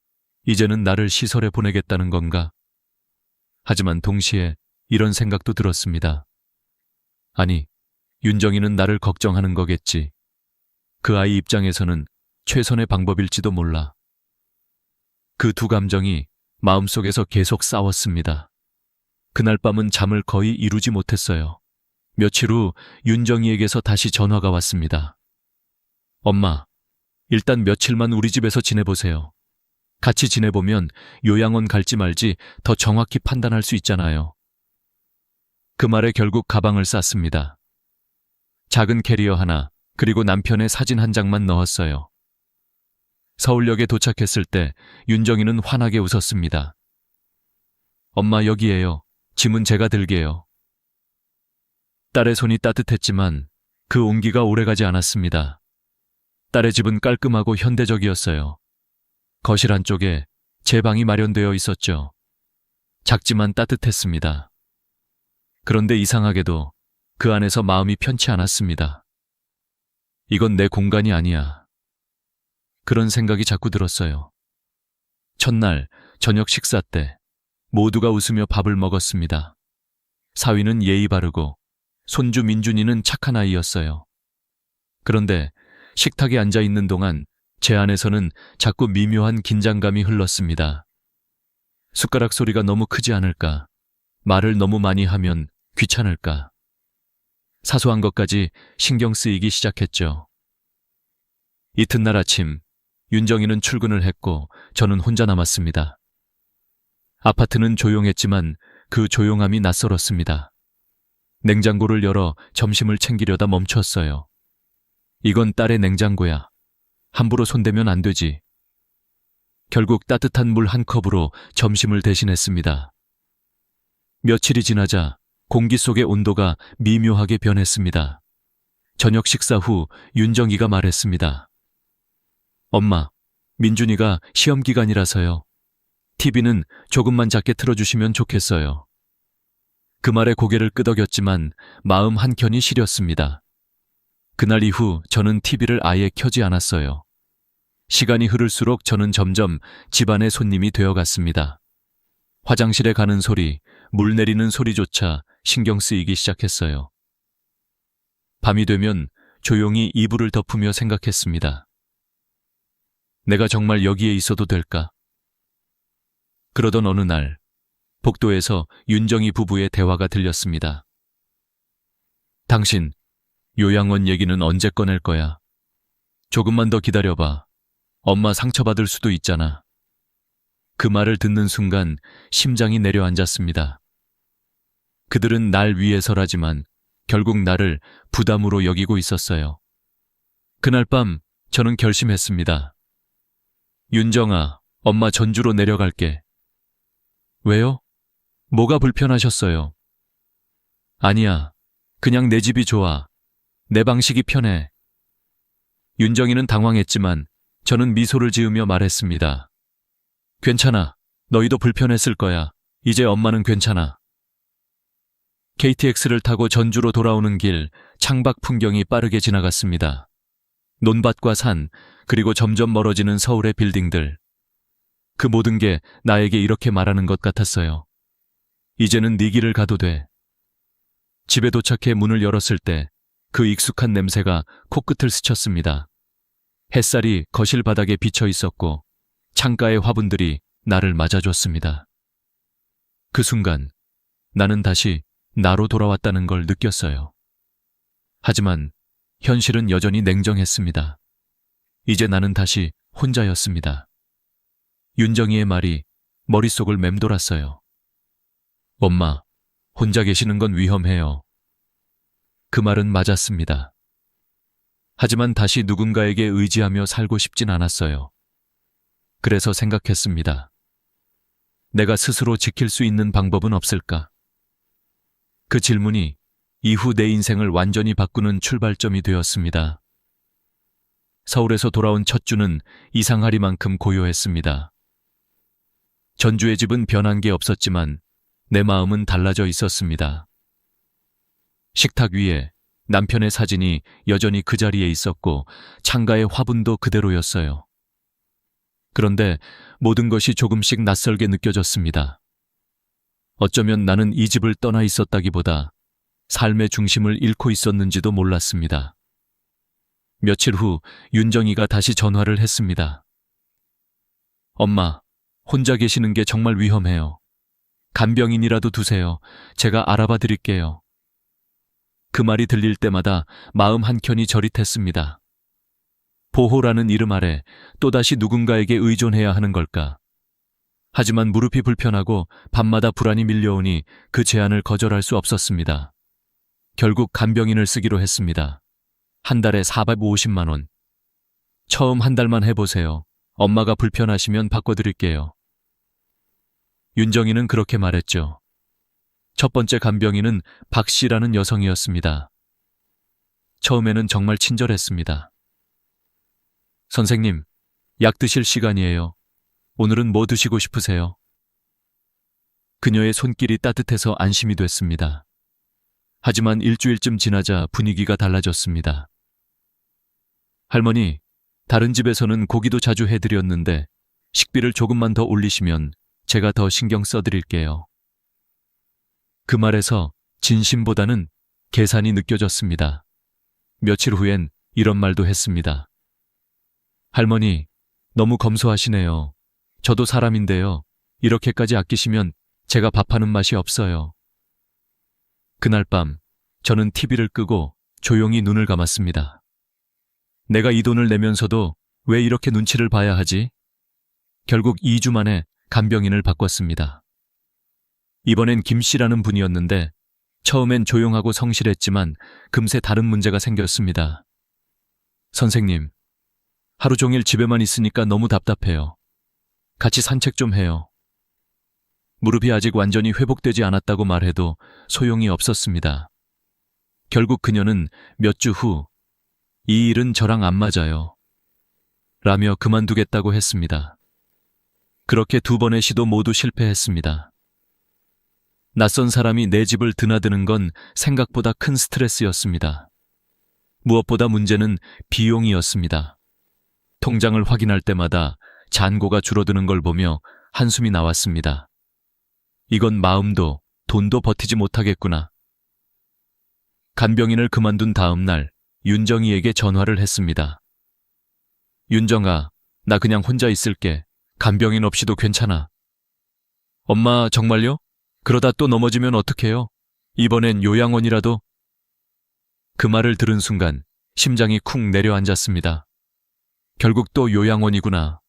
Speaker 1: 이제는 나를 시설에 보내겠다는 건가? 하지만 동시에 이런 생각도 들었습니다. 아니, 윤정이는 나를 걱정하는 거겠지. 그 아이 입장에서는 최선의 방법일지도 몰라. 그 두 감정이 마음속에서 계속 싸웠습니다. 그날 밤은 잠을 거의 이루지 못했어요. 며칠 후 윤정이에게서 다시 전화가 왔습니다. 엄마, 일단 며칠만 우리 집에서 지내보세요. 같이 지내보면 요양원 갈지 말지 더 정확히 판단할 수 있잖아요. 그 말에 결국 가방을 쌌습니다. 작은 캐리어 하나, 그리고 남편의 사진 한 장만 넣었어요. 서울역에 도착했을 때 윤정이는 환하게 웃었습니다. 엄마, 여기에요. 짐은 제가 들게요. 딸의 손이 따뜻했지만 그 온기가 오래가지 않았습니다. 딸의 집은 깔끔하고 현대적이었어요. 거실 한쪽에 제 방이 마련되어 있었죠. 작지만 따뜻했습니다. 그런데 이상하게도 그 안에서 마음이 편치 않았습니다. 이건 내 공간이 아니야. 그런 생각이 자꾸 들었어요. 첫날 저녁 식사 때 모두가 웃으며 밥을 먹었습니다. 사위는 예의 바르고 손주 민준이는 착한 아이였어요. 그런데 식탁에 앉아 있는 동안 제 안에서는 자꾸 미묘한 긴장감이 흘렀습니다. 숟가락 소리가 너무 크지 않을까? 말을 너무 많이 하면 귀찮을까? 사소한 것까지 신경 쓰이기 시작했죠. 이튿날 아침, 윤정이는 출근을 했고 저는 혼자 남았습니다. 아파트는 조용했지만 그 조용함이 낯설었습니다. 냉장고를 열어 점심을 챙기려다 멈췄어요. 이건 딸의 냉장고야. 함부로 손대면 안 되지. 결국 따뜻한 물 한 컵으로 점심을 대신했습니다. 며칠이 지나자 공기 속의 온도가 미묘하게 변했습니다. 저녁 식사 후 윤정이가 말했습니다. 엄마, 민준이가 시험 기간이라서요. TV는 조금만 작게 틀어주시면 좋겠어요. 그 말에 고개를 끄덕였지만 마음 한켠이 시렸습니다. 그날 이후 저는 TV를 아예 켜지 않았어요. 시간이 흐를수록 저는 점점 집안의 손님이 되어갔습니다. 화장실에 가는 소리, 물 내리는 소리조차 신경 쓰이기 시작했어요. 밤이 되면 조용히 이불을 덮으며 생각했습니다. 내가 정말 여기에 있어도 될까? 그러던 어느 날, 복도에서 윤정이 부부의 대화가 들렸습니다. 당신, 요양원 얘기는 언제 꺼낼 거야? 조금만 더 기다려봐. 엄마 상처받을 수도 있잖아. 그 말을 듣는 순간 심장이 내려앉았습니다. 그들은 날 위해서라지만 결국 나를 부담으로 여기고 있었어요. 그날 밤 저는 결심했습니다. 윤정아, 엄마 전주로 내려갈게. 왜요? 뭐가 불편하셨어요? 아니야, 그냥 내 집이 좋아. 내 방식이 편해. 윤정이는 당황했지만 저는 미소를 지으며 말했습니다. 괜찮아. 너희도 불편했을 거야. 이제 엄마는 괜찮아. KTX를 타고 전주로 돌아오는 길, 창밖 풍경이 빠르게 지나갔습니다. 논밭과 산, 그리고 점점 멀어지는 서울의 빌딩들. 그 모든 게 나에게 이렇게 말하는 것 같았어요. 이제는 네 길을 가도 돼. 집에 도착해 문을 열었을 때 그 익숙한 냄새가 코끝을 스쳤습니다. 햇살이 거실 바닥에 비쳐 있었고 창가의 화분들이 나를 맞아줬습니다. 그 순간 나는 다시 나로 돌아왔다는 걸 느꼈어요. 하지만 현실은 여전히 냉정했습니다. 이제 나는 다시 혼자였습니다. 윤정이의 말이 머릿속을 맴돌았어요. 엄마, 혼자 계시는 건 위험해요. 그 말은 맞았습니다. 하지만 다시 누군가에게 의지하며 살고 싶진 않았어요. 그래서 생각했습니다. 내가 스스로 지킬 수 있는 방법은 없을까? 그 질문이 이후 내 인생을 완전히 바꾸는 출발점이 되었습니다. 서울에서 돌아온 첫 주는 이상하리만큼 고요했습니다. 전주의 집은 변한 게 없었지만 내 마음은 달라져 있었습니다. 식탁 위에 남편의 사진이 여전히 그 자리에 있었고 창가의 화분도 그대로였어요. 그런데 모든 것이 조금씩 낯설게 느껴졌습니다. 어쩌면 나는 이 집을 떠나 있었다기보다 삶의 중심을 잃고 있었는지도 몰랐습니다. 며칠 후 윤정이가 다시 전화를 했습니다. 엄마, 혼자 계시는 게 정말 위험해요. 간병인이라도 두세요. 제가 알아봐 드릴게요. 그 말이 들릴 때마다 마음 한켠이 저릿했습니다. 보호라는 이름 아래 또다시 누군가에게 의존해야 하는 걸까? 하지만 무릎이 불편하고 밤마다 불안이 밀려오니 그 제안을 거절할 수 없었습니다. 결국 간병인을 쓰기로 했습니다. 한 달에 450만 원. 처음 한 달만 해보세요. 엄마가 불편하시면 바꿔드릴게요. 윤정이는 그렇게 말했죠. 첫 번째 간병인은 박 씨라는 여성이었습니다. 처음에는 정말 친절했습니다. 선생님, 약 드실 시간이에요. 오늘은 뭐 드시고 싶으세요? 그녀의 손길이 따뜻해서 안심이 됐습니다. 하지만 일주일쯤 지나자 분위기가 달라졌습니다. 할머니, 다른 집에서는 고기도 자주 해드렸는데 식비를 조금만 더 올리시면 제가 더 신경 써드릴게요. 그 말에서 진심보다는 계산이 느껴졌습니다. 며칠 후엔 이런 말도 했습니다. 할머니, 너무 검소하시네요. 저도 사람인데요. 이렇게까지 아끼시면 제가 밥하는 맛이 없어요. 그날 밤 저는 TV를 끄고 조용히 눈을 감았습니다. 내가 이 돈을 내면서도 왜 이렇게 눈치를 봐야 하지? 결국 2주 만에 간병인을 바꿨습니다. 이번엔 김 씨라는 분이었는데 처음엔 조용하고 성실했지만 금세 다른 문제가 생겼습니다. 선생님, 하루 종일 집에만 있으니까 너무 답답해요. 같이 산책 좀 해요. 무릎이 아직 완전히 회복되지 않았다고 말해도 소용이 없었습니다. 결국 그녀는 몇 주 후 이 일은 저랑 안 맞아요. 라며 그만두겠다고 했습니다. 그렇게 2번의 시도 모두 실패했습니다. 낯선 사람이 내 집을 드나드는 건 생각보다 큰 스트레스였습니다. 무엇보다 문제는 비용이었습니다. 통장을 확인할 때마다 잔고가 줄어드는 걸 보며 한숨이 나왔습니다. 이건 마음도 돈도 버티지 못하겠구나. 간병인을 그만둔 다음 날 윤정이에게 전화를 했습니다. 윤정아, 나 그냥 혼자 있을게. 간병인 없이도 괜찮아. 엄마 정말요? 그러다 또 넘어지면 어떡해요? 이번엔 요양원이라도. 그 말을 들은 순간 심장이 쿵 내려앉았습니다. 결국 또 요양원이구나.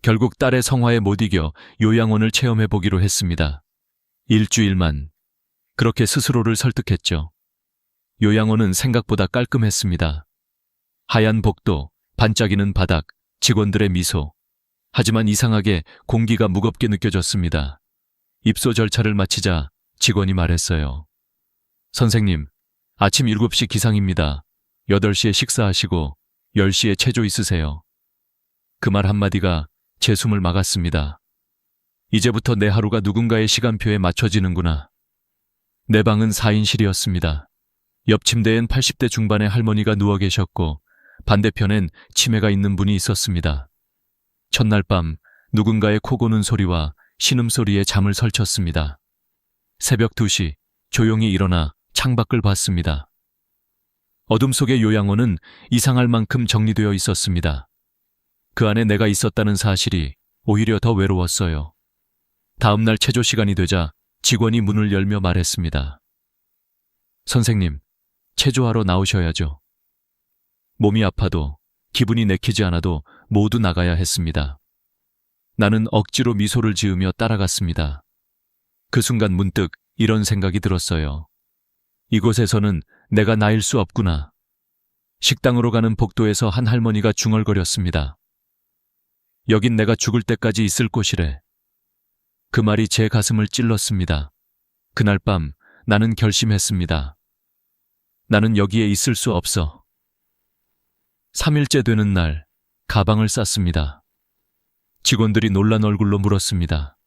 Speaker 1: 결국 딸의 성화에 못 이겨 요양원을 체험해보기로 했습니다. 일주일만. 그렇게 스스로를 설득했죠. 요양원은 생각보다 깔끔했습니다. 하얀 복도, 반짝이는 바닥, 직원들의 미소. 하지만 이상하게 공기가 무겁게 느껴졌습니다. 입소 절차를 마치자 직원이 말했어요. 선생님, 아침 7시 기상입니다. 8시에 식사하시고 10시에 체조 있으세요. 그 말 한마디가 제 숨을 막았습니다. 이제부터 내 하루가 누군가의 시간표에 맞춰지는구나. 내 방은 4인실이었습니다. 옆 침대엔 80대 중반의 할머니가 누워 계셨고 반대편엔 치매가 있는 분이 있었습니다. 첫날 밤 누군가의 코 고는 소리와 신음소리에 잠을 설쳤습니다. 새벽 2시 조용히 일어나 창밖을 봤습니다. 어둠 속의 요양원은 이상할 만큼 정리되어 있었습니다. 그 안에 내가 있었다는 사실이 오히려 더 외로웠어요. 다음날 체조 시간이 되자 직원이 문을 열며 말했습니다. 선생님, 체조하러 나오셔야죠. 몸이 아파도 기분이 내키지 않아도 모두 나가야 했습니다. 나는 억지로 미소를 지으며 따라갔습니다. 그 순간 문득 이런 생각이 들었어요. 이곳에서는 내가 나일 수 없구나. 식당으로 가는 복도에서 한 할머니가 중얼거렸습니다. 여긴 내가 죽을 때까지 있을 곳이래. 그 말이 제 가슴을 찔렀습니다. 그날 밤 나는 결심했습니다. 나는 여기에 있을 수 없어. 3일째 되는 날 가방을 쌌습니다. 직원들이 놀란 얼굴로 물었습니다.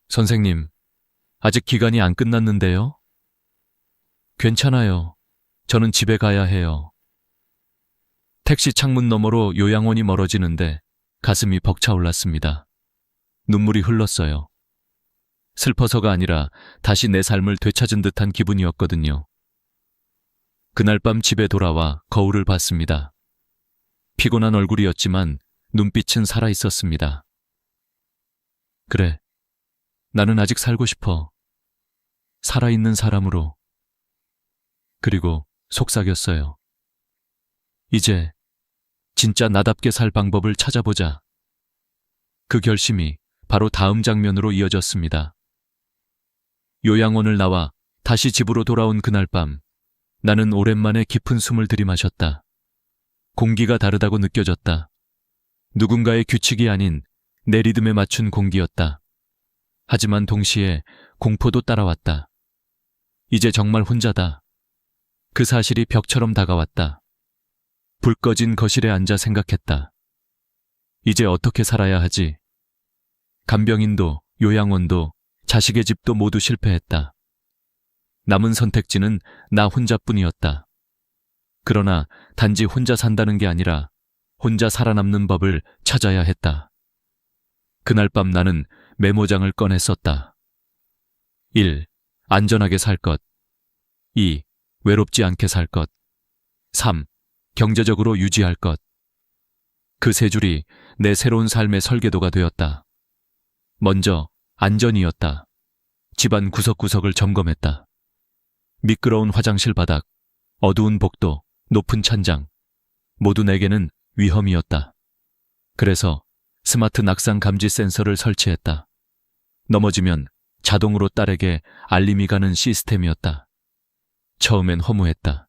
Speaker 1: 선생님, 아직 기간이 안 끝났는데요? 괜찮아요. 저는 집에 가야 해요. 택시 창문 너머로 요양원이 멀어지는데 가슴이 벅차올랐습니다. 눈물이 흘렀어요. 슬퍼서가 아니라 다시 내 삶을 되찾은 듯한 기분이었거든요. 그날 밤 집에 돌아와 거울을 봤습니다. 피곤한 얼굴이었지만 눈빛은 살아있었습니다. 그래, 나는 아직 살고 싶어. 살아있는 사람으로. 그리고 속삭였어요. 이제 진짜 나답게 살 방법을 찾아보자. 그 결심이 바로 다음 장면으로 이어졌습니다. 요양원을 나와 다시 집으로 돌아온 그날 밤, 나는 오랜만에 깊은 숨을 들이마셨다. 공기가 다르다고 느껴졌다. 누군가의 규칙이 아닌 내 리듬에 맞춘 공기였다. 하지만 동시에 공포도 따라왔다. 이제 정말 혼자다. 그 사실이 벽처럼 다가왔다. 불 꺼진 거실에 앉아 생각했다. 이제 어떻게 살아야 하지? 간병인도 요양원도 자식의 집도 모두 실패했다. 남은 선택지는 나 혼자뿐이었다. 그러나 단지 혼자 산다는 게 아니라 혼자 살아남는 법을 찾아야 했다. 그날 밤 나는 메모장을 꺼내 썼다. 1. 안전하게 살 것. 2. 외롭지 않게 살 것. 3. 경제적으로 유지할 것. 그 세 줄이 내 새로운 삶의 설계도가 되었다. 먼저 안전이었다. 집안 구석구석을 점검했다. 미끄러운 화장실 바닥, 어두운 복도, 높은 찬장. 모두 내게는 위험이었다. 그래서 스마트 낙상 감지 센서를 설치했다. 넘어지면 자동으로 딸에게 알림이 가는 시스템이었다. 처음엔 허무했다.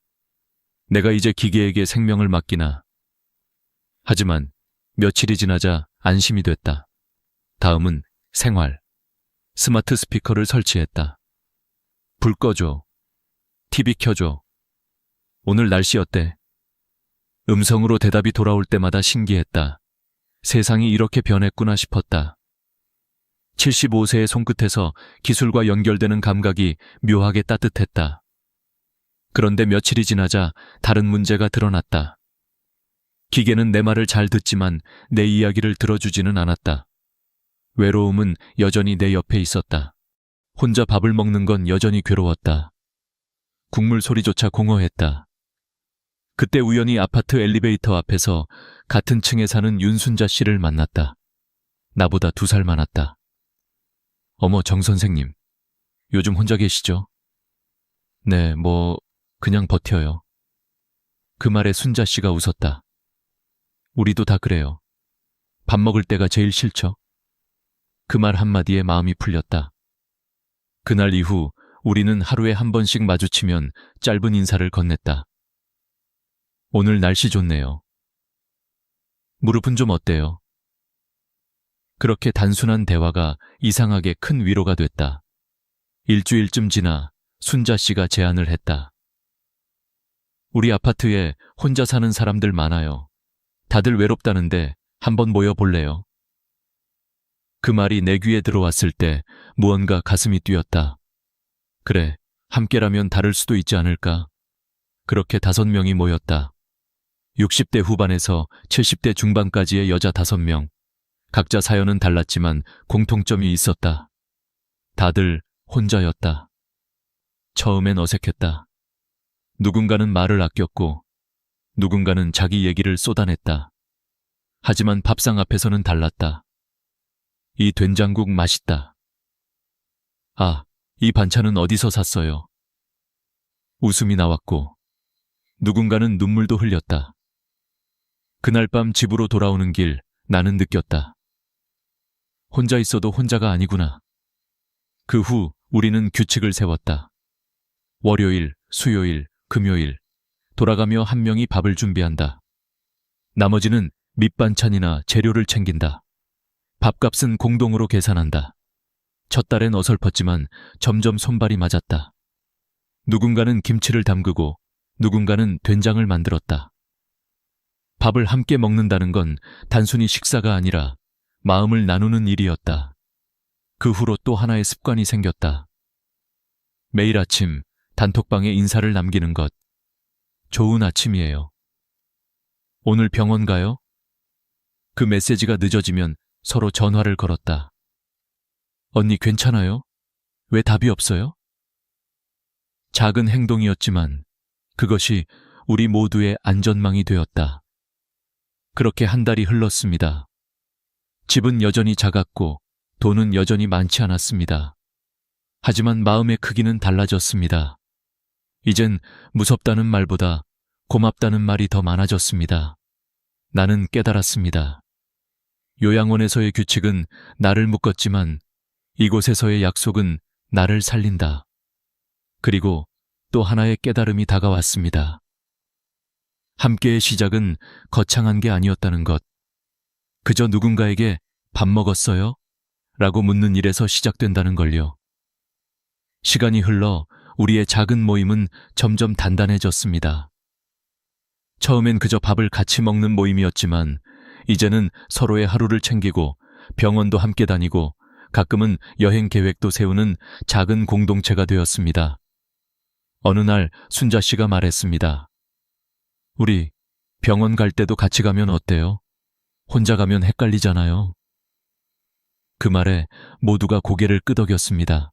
Speaker 1: 내가 이제 기계에게 생명을 맡기나. 하지만 며칠이 지나자 안심이 됐다. 다음은 생활. 스마트 스피커를 설치했다. 불 꺼줘. TV 켜줘. 오늘 날씨 어때? 음성으로 대답이 돌아올 때마다 신기했다. 세상이 이렇게 변했구나 싶었다. 75세의 손끝에서 기술과 연결되는 감각이 묘하게 따뜻했다. 그런데 며칠이 지나자 다른 문제가 드러났다. 기계는 내 말을 잘 듣지만 내 이야기를 들어주지는 않았다. 외로움은 여전히 내 옆에 있었다. 혼자 밥을 먹는 건 여전히 괴로웠다. 국물 소리조차 공허했다. 그때 우연히 아파트 엘리베이터 앞에서 같은 층에 사는 윤순자 씨를 만났다. 나보다 2살 많았다. 어머, 정 선생님. 요즘 혼자 계시죠? 네, 그냥 버텨요. 그 말에 순자 씨가 웃었다. 우리도 다 그래요. 밥 먹을 때가 제일 싫죠? 그 말 한마디에 마음이 풀렸다. 그날 이후 우리는 하루에 한 번씩 마주치면 짧은 인사를 건넸다. 오늘 날씨 좋네요. 무릎은 좀 어때요? 그렇게 단순한 대화가 이상하게 큰 위로가 됐다. 일주일쯤 지나 순자 씨가 제안을 했다. 우리 아파트에 혼자 사는 사람들 많아요. 다들 외롭다는데 한번 모여볼래요? 그 말이 내 귀에 들어왔을 때 무언가 가슴이 뛰었다. 그래, 함께라면 다를 수도 있지 않을까? 그렇게 5명이 모였다. 60대 후반에서 70대 중반까지의 여자 5명. 각자 사연은 달랐지만 공통점이 있었다. 다들 혼자였다. 처음엔 어색했다. 누군가는 말을 아꼈고 누군가는 자기 얘기를 쏟아냈다. 하지만 밥상 앞에서는 달랐다. 이 된장국 맛있다. 아, 이 반찬은 어디서 샀어요? 웃음이 나왔고 누군가는 눈물도 흘렸다. 그날 밤 집으로 돌아오는 길 나는 느꼈다. 혼자 있어도 혼자가 아니구나. 그 후 우리는 규칙을 세웠다. 월요일, 수요일, 금요일 돌아가며 한 명이 밥을 준비한다. 나머지는 밑반찬이나 재료를 챙긴다. 밥값은 공동으로 계산한다. 첫 달엔 어설펐지만 점점 손발이 맞았다. 누군가는 김치를 담그고 누군가는 된장을 만들었다. 밥을 함께 먹는다는 건 단순히 식사가 아니라 마음을 나누는 일이었다. 그 후로 또 하나의 습관이 생겼다. 매일 아침 단톡방에 인사를 남기는 것. 좋은 아침이에요. 오늘 병원 가요? 그 메시지가 늦어지면 서로 전화를 걸었다. 언니 괜찮아요? 왜 답이 없어요? 작은 행동이었지만 그것이 우리 모두의 안전망이 되었다. 그렇게 한 달이 흘렀습니다. 집은 여전히 작았고 돈은 여전히 많지 않았습니다. 하지만 마음의 크기는 달라졌습니다. 이젠 무섭다는 말보다 고맙다는 말이 더 많아졌습니다. 나는 깨달았습니다. 요양원에서의 규칙은 나를 묶었지만 이곳에서의 약속은 나를 살린다. 그리고 또 하나의 깨달음이 다가왔습니다. 함께의 시작은 거창한 게 아니었다는 것. 그저 누군가에게 밥 먹었어요? 라고 묻는 일에서 시작된다는 걸요. 시간이 흘러 우리의 작은 모임은 점점 단단해졌습니다. 처음엔 그저 밥을 같이 먹는 모임이었지만 이제는 서로의 하루를 챙기고 병원도 함께 다니고 가끔은 여행 계획도 세우는 작은 공동체가 되었습니다. 어느 날 순자 씨가 말했습니다. 우리 병원 갈 때도 같이 가면 어때요? 혼자 가면 헷갈리잖아요. 그 말에 모두가 고개를 끄덕였습니다.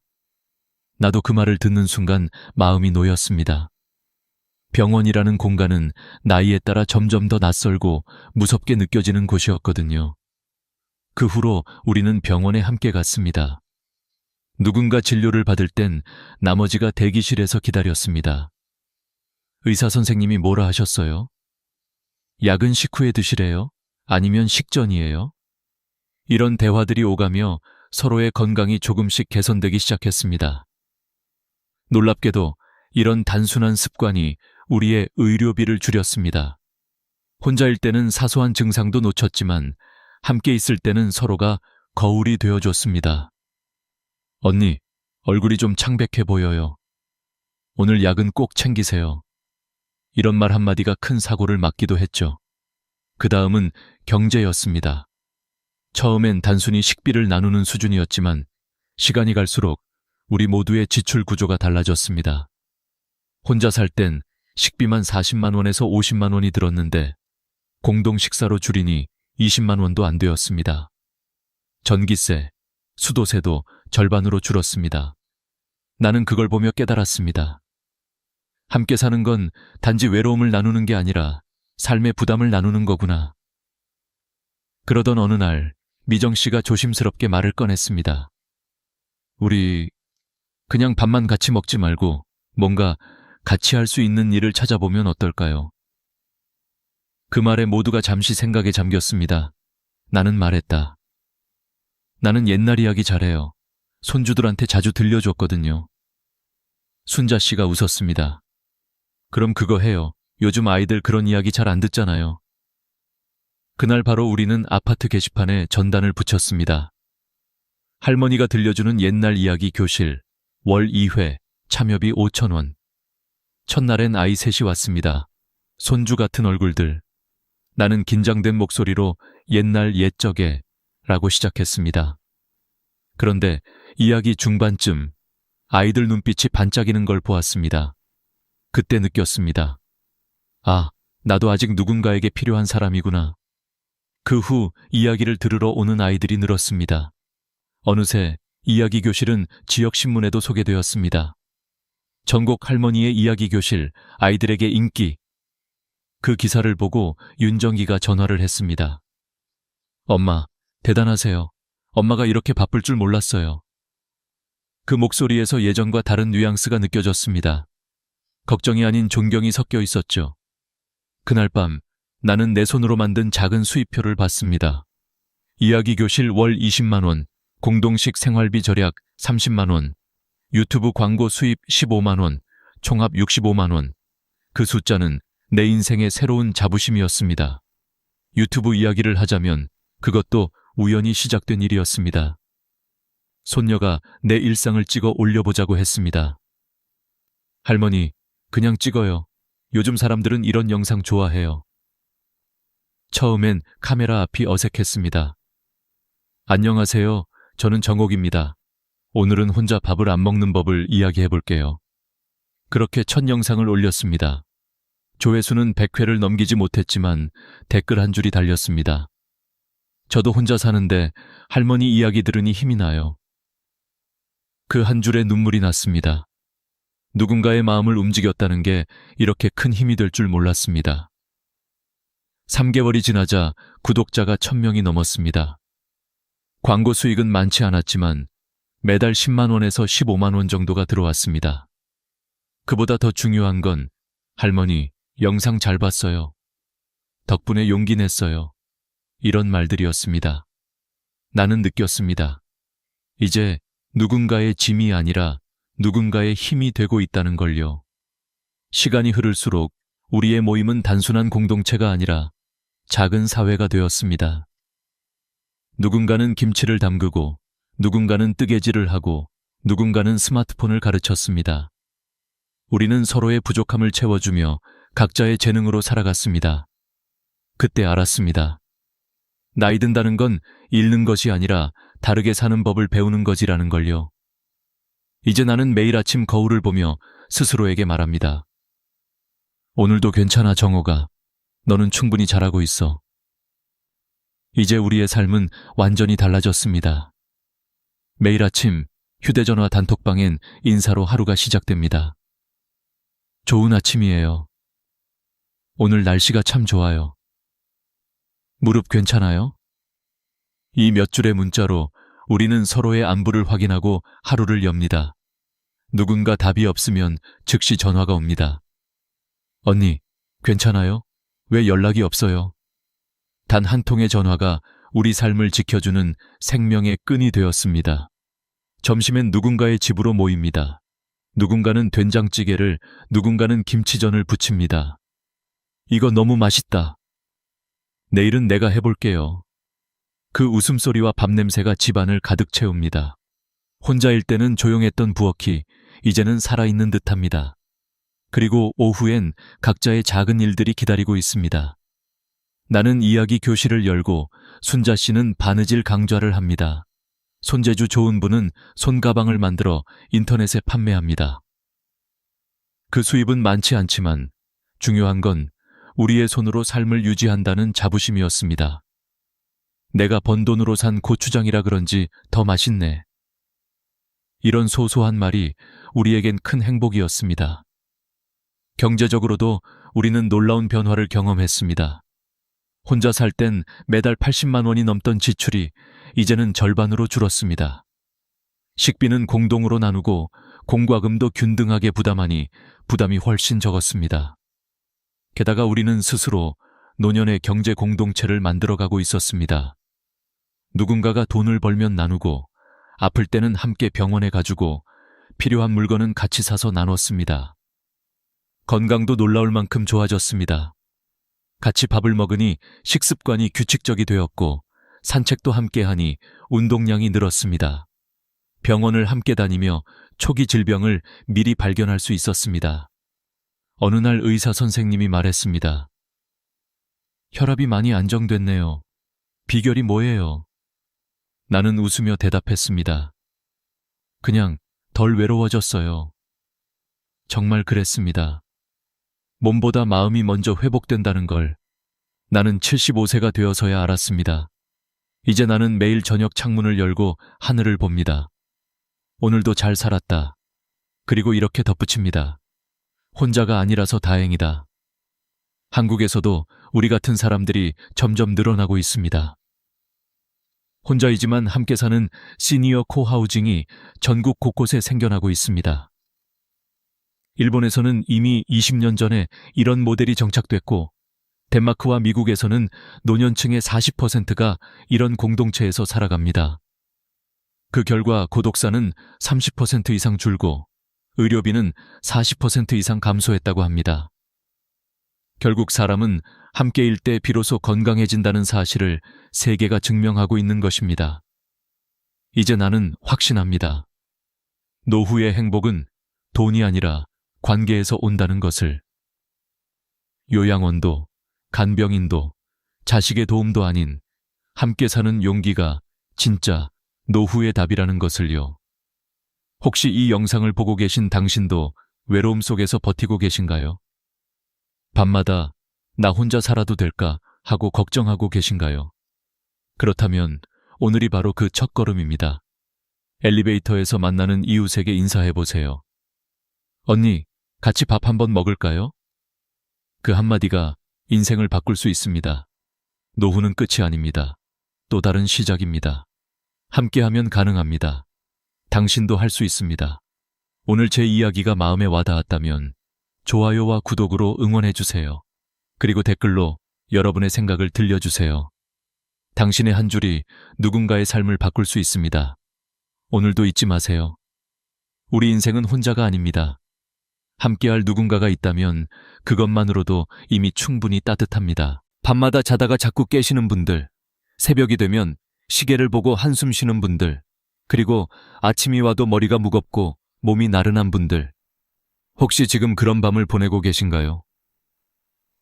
Speaker 1: 나도 그 말을 듣는 순간 마음이 놓였습니다. 병원이라는 공간은 나이에 따라 점점 더 낯설고 무섭게 느껴지는 곳이었거든요. 그 후로 우리는 병원에 함께 갔습니다. 누군가 진료를 받을 땐 나머지가 대기실에서 기다렸습니다. 의사 선생님이 뭐라 하셨어요? 약은 식후에 드시래요? 아니면 식전이에요? 이런 대화들이 오가며 서로의 건강이 조금씩 개선되기 시작했습니다. 놀랍게도 이런 단순한 습관이 우리의 의료비를 줄였습니다. 혼자일 때는 사소한 증상도 놓쳤지만 함께 있을 때는 서로가 거울이 되어줬습니다. 언니, 얼굴이 좀 창백해 보여요. 오늘 약은 꼭 챙기세요. 이런 말 한마디가 큰 사고를 막기도 했죠. 그 다음은 경제였습니다. 처음엔 단순히 식비를 나누는 수준이었지만 시간이 갈수록 우리 모두의 지출 구조가 달라졌습니다. 혼자 살 땐 식비만 40만 원에서 50만 원이 들었는데 공동 식사로 줄이니 20만 원도 안 되었습니다. 전기세, 수도세도 절반으로 줄었습니다. 나는 그걸 보며 깨달았습니다. 함께 사는 건 단지 외로움을 나누는 게 아니라 삶의 부담을 나누는 거구나. 그러던 어느 날 미정 씨가 조심스럽게 말을 꺼냈습니다. 우리 그냥 밥만 같이 먹지 말고 뭔가 같이 할 수 있는 일을 찾아보면 어떨까요? 그 말에 모두가 잠시 생각에 잠겼습니다. 나는 말했다. 나는 옛날 이야기 잘해요. 손주들한테 자주 들려줬거든요. 순자 씨가 웃었습니다. 그럼 그거 해요. 요즘 아이들 그런 이야기 잘 안 듣잖아요. 그날 바로 우리는 아파트 게시판에 전단을 붙였습니다. 할머니가 들려주는 옛날 이야기 교실, 월 2회, 참여비 5,000원. 첫날엔 아이 셋이 왔습니다. 손주 같은 얼굴들. 나는 긴장된 목소리로 옛날 옛적에 라고 시작했습니다. 그런데 이야기 중반쯤 아이들 눈빛이 반짝이는 걸 보았습니다. 그때 느꼈습니다. 아, 나도 아직 누군가에게 필요한 사람이구나. 그 후 이야기를 들으러 오는 아이들이 늘었습니다. 어느새 이야기 교실은 지역신문에도 소개되었습니다. 전국 할머니의 이야기 교실, 아이들에게 인기. 그 기사를 보고 윤정기가 전화를 했습니다. 엄마, 대단하세요. 엄마가 이렇게 바쁠 줄 몰랐어요. 그 목소리에서 예전과 다른 뉘앙스가 느껴졌습니다. 걱정이 아닌 존경이 섞여 있었죠. 그날 밤 나는 내 손으로 만든 작은 수입표를 받습니다. 이야기 교실 월 20만 원, 공동식 생활비 절약 30만 원, 유튜브 광고 수입 15만 원, 총합 65만 원. 그 숫자는 내 인생의 새로운 자부심이었습니다. 유튜브 이야기를 하자면 그것도 우연히 시작된 일이었습니다. 손녀가 내 일상을 찍어 올려보자고 했습니다. 할머니, 그냥 찍어요. 요즘 사람들은 이런 영상 좋아해요. 처음엔 카메라 앞이 어색했습니다. 안녕하세요. 저는 정옥입니다. 오늘은 혼자 밥을 안 먹는 법을 이야기해 볼게요. 그렇게 첫 영상을 올렸습니다. 조회수는 100회를 넘기지 못했지만 댓글 한 줄이 달렸습니다. 저도 혼자 사는데 할머니 이야기 들으니 힘이 나요. 그 한 줄에 눈물이 났습니다. 누군가의 마음을 움직였다는 게 이렇게 큰 힘이 될 줄 몰랐습니다. 3개월이 지나자 구독자가 1,000명이 넘었습니다. 광고 수익은 많지 않았지만 매달 10만 원에서 15만 원 정도가 들어왔습니다. 그보다 더 중요한 건 할머니, 영상 잘 봤어요. 덕분에 용기 냈어요. 이런 말들이었습니다. 나는 느꼈습니다. 이제 누군가의 짐이 아니라 누군가의 힘이 되고 있다는 걸요. 시간이 흐를수록 우리의 모임은 단순한 공동체가 아니라 작은 사회가 되었습니다. 누군가는 김치를 담그고, 누군가는 뜨개질을 하고, 누군가는 스마트폰을 가르쳤습니다. 우리는 서로의 부족함을 채워주며 각자의 재능으로 살아갔습니다. 그때 알았습니다. 나이 든다는 건 잃는 것이 아니라 다르게 사는 법을 배우는 거지라는 걸요. 이제 나는 매일 아침 거울을 보며 스스로에게 말합니다. 오늘도 괜찮아, 정호가. 너는 충분히 잘하고 있어. 이제 우리의 삶은 완전히 달라졌습니다. 매일 아침 휴대전화 단톡방엔 인사로 하루가 시작됩니다. 좋은 아침이에요. 오늘 날씨가 참 좋아요. 무릎 괜찮아요? 이 몇 줄의 문자로 우리는 서로의 안부를 확인하고 하루를 엽니다. 누군가 답이 없으면 즉시 전화가 옵니다. 언니, 괜찮아요? 왜 연락이 없어요? 단 한 통의 전화가 우리 삶을 지켜주는 생명의 끈이 되었습니다. 점심엔 누군가의 집으로 모입니다. 누군가는 된장찌개를, 누군가는 김치전을 부칩니다. 이거 너무 맛있다. 내일은 내가 해볼게요. 그 웃음소리와 밥냄새가 집안을 가득 채웁니다. 혼자일 때는 조용했던 부엌이 이제는 살아있는 듯합니다. 그리고 오후엔 각자의 작은 일들이 기다리고 있습니다. 나는 이야기 교실을 열고 순자 씨는 바느질 강좌를 합니다. 손재주 좋은 분은 손가방을 만들어 인터넷에 판매합니다. 그 수입은 많지 않지만 중요한 건 우리의 손으로 삶을 유지한다는 자부심이었습니다. 내가 번 돈으로 산 고추장이라 그런지 더 맛있네. 이런 소소한 말이 우리에겐 큰 행복이었습니다. 경제적으로도 우리는 놀라운 변화를 경험했습니다. 혼자 살 땐 매달 80만 원이 넘던 지출이 이제는 절반으로 줄었습니다. 식비는 공동으로 나누고 공과금도 균등하게 부담하니 부담이 훨씬 적었습니다. 게다가 우리는 스스로 노년의 경제 공동체를 만들어가고 있었습니다. 누군가가 돈을 벌면 나누고 아플 때는 함께 병원에 가주고 필요한 물건은 같이 사서 나눴습니다. 건강도 놀라울 만큼 좋아졌습니다. 같이 밥을 먹으니 식습관이 규칙적이 되었고 산책도 함께하니 운동량이 늘었습니다. 병원을 함께 다니며 초기 질병을 미리 발견할 수 있었습니다. 어느 날 의사 선생님이 말했습니다. 혈압이 많이 안정됐네요. 비결이 뭐예요? 나는 웃으며 대답했습니다. 그냥 덜 외로워졌어요. 정말 그랬습니다. 몸보다 마음이 먼저 회복된다는 걸 나는 75세가 되어서야 알았습니다. 이제 나는 매일 저녁 창문을 열고 하늘을 봅니다. 오늘도 잘 살았다. 그리고 이렇게 덧붙입니다. 혼자가 아니라서 다행이다. 한국에서도 우리 같은 사람들이 점점 늘어나고 있습니다. 혼자이지만 함께 사는 시니어 코하우징이 전국 곳곳에 생겨나고 있습니다. 일본에서는 이미 20년 전에 이런 모델이 정착됐고 덴마크와 미국에서는 노년층의 40%가 이런 공동체에서 살아갑니다. 그 결과 고독사는 30% 이상 줄고 의료비는 40% 이상 감소했다고 합니다. 결국 사람은 함께일 때 비로소 건강해진다는 사실을 세계가 증명하고 있는 것입니다. 이제 나는 확신합니다. 노후의 행복은 돈이 아니라 관계에서 온다는 것을. 요양원도, 간병인도, 자식의 도움도 아닌 함께 사는 용기가 진짜 노후의 답이라는 것을요. 혹시 이 영상을 보고 계신 당신도 외로움 속에서 버티고 계신가요? 밤마다 나 혼자 살아도 될까 하고 걱정하고 계신가요? 그렇다면 오늘이 바로 그 첫걸음입니다. 엘리베이터에서 만나는 이웃에게 인사해보세요. 언니, 같이 밥 한번 먹을까요? 그 한마디가 인생을 바꿀 수 있습니다. 노후는 끝이 아닙니다. 또 다른 시작입니다. 함께하면 가능합니다. 당신도 할 수 있습니다. 오늘 제 이야기가 마음에 와닿았다면 좋아요와 구독으로 응원해주세요. 그리고 댓글로 여러분의 생각을 들려주세요. 당신의 한 줄이 누군가의 삶을 바꿀 수 있습니다. 오늘도 잊지 마세요. 우리 인생은 혼자가 아닙니다. 함께할 누군가가 있다면 그것만으로도 이미 충분히 따뜻합니다. 밤마다 자다가 자꾸 깨시는 분들, 새벽이 되면 시계를 보고 한숨 쉬는 분들, 그리고 아침이 와도 머리가 무겁고 몸이 나른한 분들, 혹시 지금 그런 밤을 보내고 계신가요?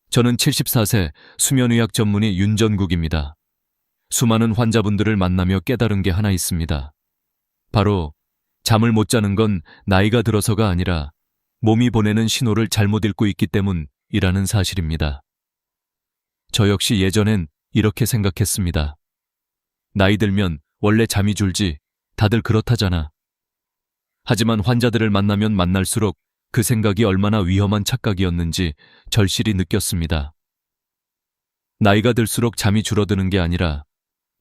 Speaker 1: 저는 74세 수면의학 전문의 윤전국입니다. 수많은 환자분들을 만나며 깨달은 게 하나 있습니다. 바로 잠을 못 자는 건 나이가 들어서가 아니라 몸이 보내는 신호를 잘못 읽고 있기 때문이라는 사실입니다. 저 역시 예전엔 이렇게 생각했습니다. 나이 들면 원래 잠이 줄지, 다들 그렇다잖아. 하지만 환자들을 만나면 만날수록 그 생각이 얼마나 위험한 착각이었는지 절실히 느꼈습니다. 나이가 들수록 잠이 줄어드는 게 아니라